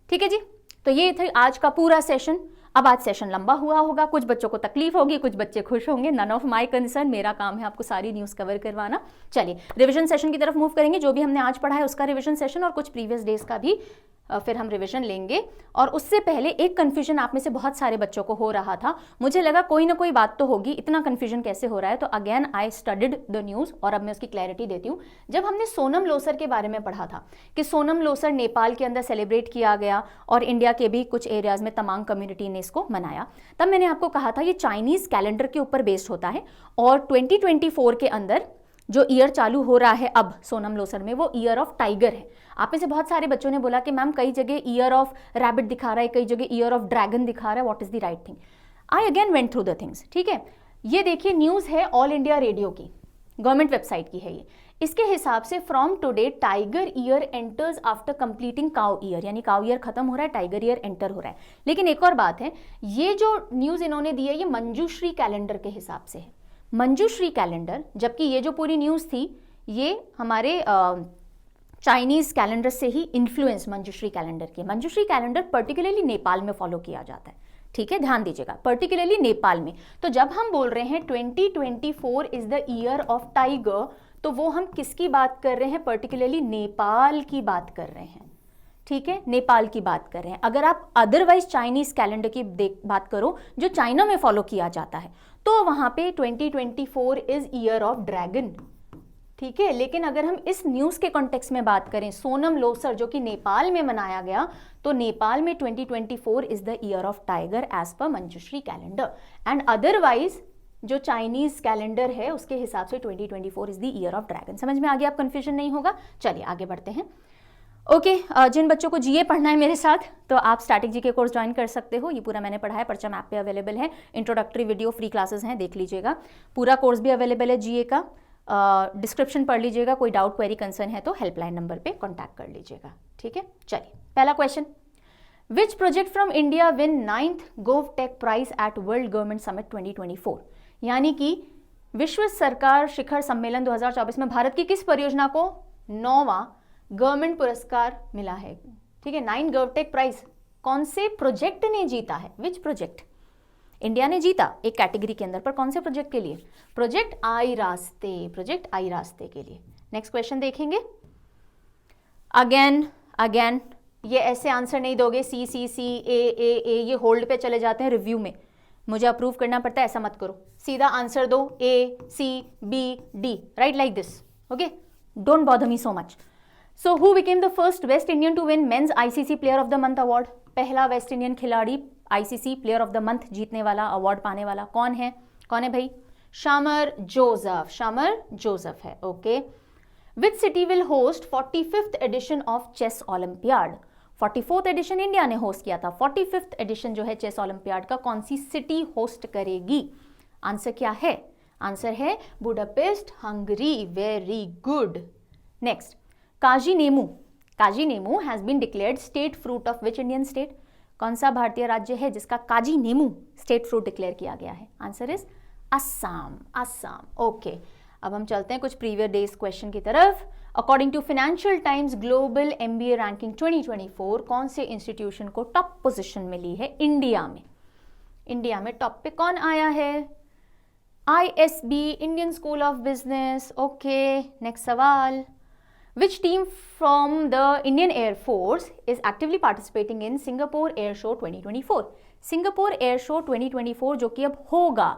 ठीक है जी, तो ये थे आज का पूरा सेशन। अब आज सेशन लंबा हुआ होगा, कुछ बच्चों को तकलीफ होगी, कुछ बच्चे खुश होंगे, नन ऑफ माय कंसर्न। मेरा काम है आपको सारी न्यूज़ कवर करवाना। चलिए रिवीजन सेशन की तरफ मूव करेंगे। जो भी हमने आज पढ़ा है उसका रिवीजन सेशन और कुछ प्रीवियस डेज का भी फिर हम रिवीजन लेंगे। और उससे पहले एक कन्फ्यूजन आप में से बहुत सारे बच्चों को हो रहा था, मुझे लगा कोई ना कोई बात तो होगी, इतना कन्फ्यूजन कैसे हो रहा है। तो again I studied the news और अब मैं उसकी क्लैरिटी देती हूँ। जब हमने सोनम लोसर के बारे में पढ़ा था कि सोनम लोसर नेपाल के अंदर सेलिब्रेट किया गया और इंडिया के भी कुछ एरियाज में तमांग कम्युनिटी ने इसको मनाया, तब मैंने आपको कहा था ये चाइनीज़ कैलेंडर के ऊपर बेस्ड होता है और 2024 के अंदर जो ईयर चालू हो रहा है अब सोनम लोसर में वो ईयर ऑफ टाइगर है। आप में से बहुत सारे बच्चों ने बोला कि मैम कई जगह ईयर ऑफ रैबिट दिखा रहा है, कई जगह ईयर ऑफ ड्रैगन दिखा रहा है, what is the right thing? I again went through the things. ठीक है, ये देखिए न्यूज़ है ऑल इंडिया रेडियो की, गवर्नमेंट वेबसाइट की है ये। इसके हिसाब से from today tiger year enters after completing cow year, यानी काउ ईयर खत्म हो रहा है, टाइगर ईयर एंटर हो रहा है। लेकिन एक और बात है, ये जो न्यूज़ इन्होंने दी है ये मंजूश्री कैलेंडर के हिसाब से है, मंजूश्री कैलेंडर, जबकि ये जो पूरी न्यूज़ थी ये हमारे चाइनीज़ कैलेंडर से ही इन्फ्लुएंस मंजूश्री कैलेंडर की। मंजूश्री कैलेंडर पर्टिकुलरली नेपाल में फॉलो किया जाता है। ठीक है, ध्यान दीजिएगा, पर्टिकुलरली नेपाल में। तो जब हम बोल रहे हैं 2024 is the year of tiger, तो वो हम किसकी बात कर रहे हैं? पर्टिकुलरली नेपाल की बात कर रहे हैं। ठीक है, नेपाल की बात कर रहे हैं। अगर आप अदरवाइज चाइनीज कैलेंडर की बात करो जो चाइना में फॉलो किया जाता है, तो वहां पे 2024 इज ईयर ऑफ ड्रैगन। ठीक है, लेकिन अगर हम इस न्यूज के कॉन्टेक्स्ट में बात करें, सोनम लोसर जो कि नेपाल में मनाया गया, तो नेपाल में 2024 is the year of tiger as पर मंजूश्री कैलेंडर, एंड अदरवाइज जो चाइनीज कैलेंडर है उसके हिसाब से 2024 is the year of dragon. समझ में आ गया? आप कंफ्यूजन नहीं होगा। चलिए आगे बढ़ते हैं। ओके, जिन बच्चों को जीए पढ़ना है मेरे साथ, तो आप स्टैटिक जीके कोर्स ज्वाइन कर सकते हो। ये पूरा मैंने पढ़ा है, परचम ऐप पे अवेलेबल है। इंट्रोडक्टरी वीडियो फ्री क्लासेस हैं, देख लीजिएगा। पूरा कोर्स भी अवेलेबल है जीए का, डिस्क्रिप्शन पढ़ लीजिएगा। कोई डाउट क्वेरी कंसर्न है तो हेल्पलाइन नंबर पे कॉन्टैक्ट कर लीजिएगा। ठीक है, चलिए पहला question, which project from India win 9th GovTech prize at world government summit 2024? यानी कि विश्व सरकार शिखर सम्मेलन 2024 में भारत की किस परियोजना को 9वां गवर्नमेंट पुरस्कार मिला है? ठीक है, 9 गोवटेक प्राइज कौन से प्रोजेक्ट ने जीता है? विच प्रोजेक्ट इंडिया ने जीता एक कैटेगरी के अंदर, पर कौन से प्रोजेक्ट के लिए? प्रोजेक्ट आई रास्ते, प्रोजेक्ट आई रास्ते के लिए। नेक्स्ट क्वेश्चन देखेंगे। अगेन ये ऐसे आंसर नहीं दोगे सी सी सी ए, ये होल्ड पे चले जाते हैं रिव्यू में, मुझे अप्रूव करना पड़ता है, ऐसा मत करो। सीधा आंसर दो A C B D, right like this. Okay, don't bother me so much. So who became the first West Indian to win men's ICC player of the month award? पहला West Indian खिलाड़ी ICC player of the month जीतने वाला, award पाने वाला कौन है? कौन है भाई? शामर जोसेफ, शामर जोसेफ है। Okay, which city will host 45th edition of chess olympiad? 44th edition India ने होस्ट किया था, 45th एडिशन जो है चेस ओलंपियाड का कौन सी सिटी होस्ट करेगी? आंसर क्या है? आंसर है Budapest, Hungary. Very good. Next, Kaji Nemu. Kaji Nemu has been declared state fruit of which Indian state? कौन सा भारतीय राज्य है जिसका Kaji Nemu state fruit declare किया गया है? Answer is Assam. Assam. Okay, अब हम चलते हैं कुछ प्रीवियस डेज क्वेश्चन की तरफ। According to financial times global MBA ranking 2024 कौन से इंस्टीट्यूशन को टॉप पोजीशन मिली है इंडिया में? इंडिया में टॉप पे कौन आया है? ISB, Indian school of business. Okay, next सवाल। Which team from the Indian Air Force is actively participating in Singapore Air Show 2024? Singapore air show 2024 जो कि अब होगा,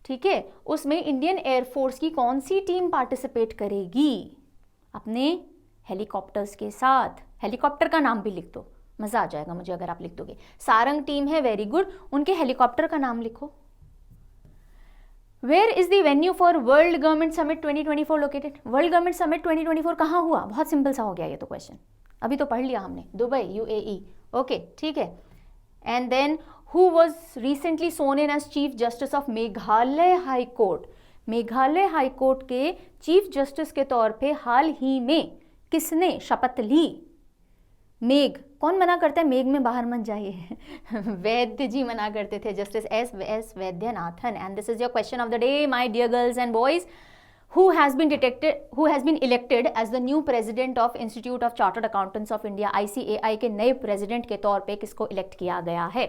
ठीक है, उसमें इंडियन एयरफोर्स की कौन सी टीम पार्टिसिपेट करेगी? अपने हेलीकॉप्टर्स के साथ। हेलीकॉप्टर का नाम भी लिख दो, मजा आ जाएगा मुझे अगर आप लिख दोगे। सारंग टीम है, वेरी गुड, उनके हेलीकॉप्टर का नाम लिखो। Where is the venue for world government summit 2024 located? World government summit 2024 कहाँ हुआ? बहुत सिंपल सा हो गया ये तो क्वेश्चन, अभी तो पढ़ लिया हमने, दुबई, UAE। ओके, ठीक है। And then who was recently sworn in as chief justice of Meghalaya high court? Meghalaya high court के चीफ जस्टिस के तौर पे हाल ही में किसने शपथ ली? मेघ, कौन मना करता है मेघ में बाहर मत जाइए? वैद्य जी मना करते थे, justice S Vaidyanathan. And this is your question of the day my dear girls and boys. who has been elected as the new president of Institute of Chartered Accountants of India ICAI के नए president के तौर पे किसको elect किया गया है?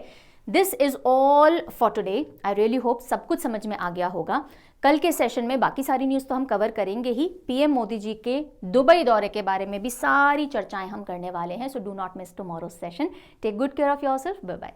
This is all for today. I really hope सब कुछ समझ में आ गया होगा। कल के सेशन में बाकी सारी न्यूज़ तो हम कवर करेंगे ही, पीएम मोदी जी के दुबई दौरे के बारे में भी सारी चर्चाएं हम करने वाले हैं। So do not miss tomorrow's session. Take good care of yourself. Bye bye.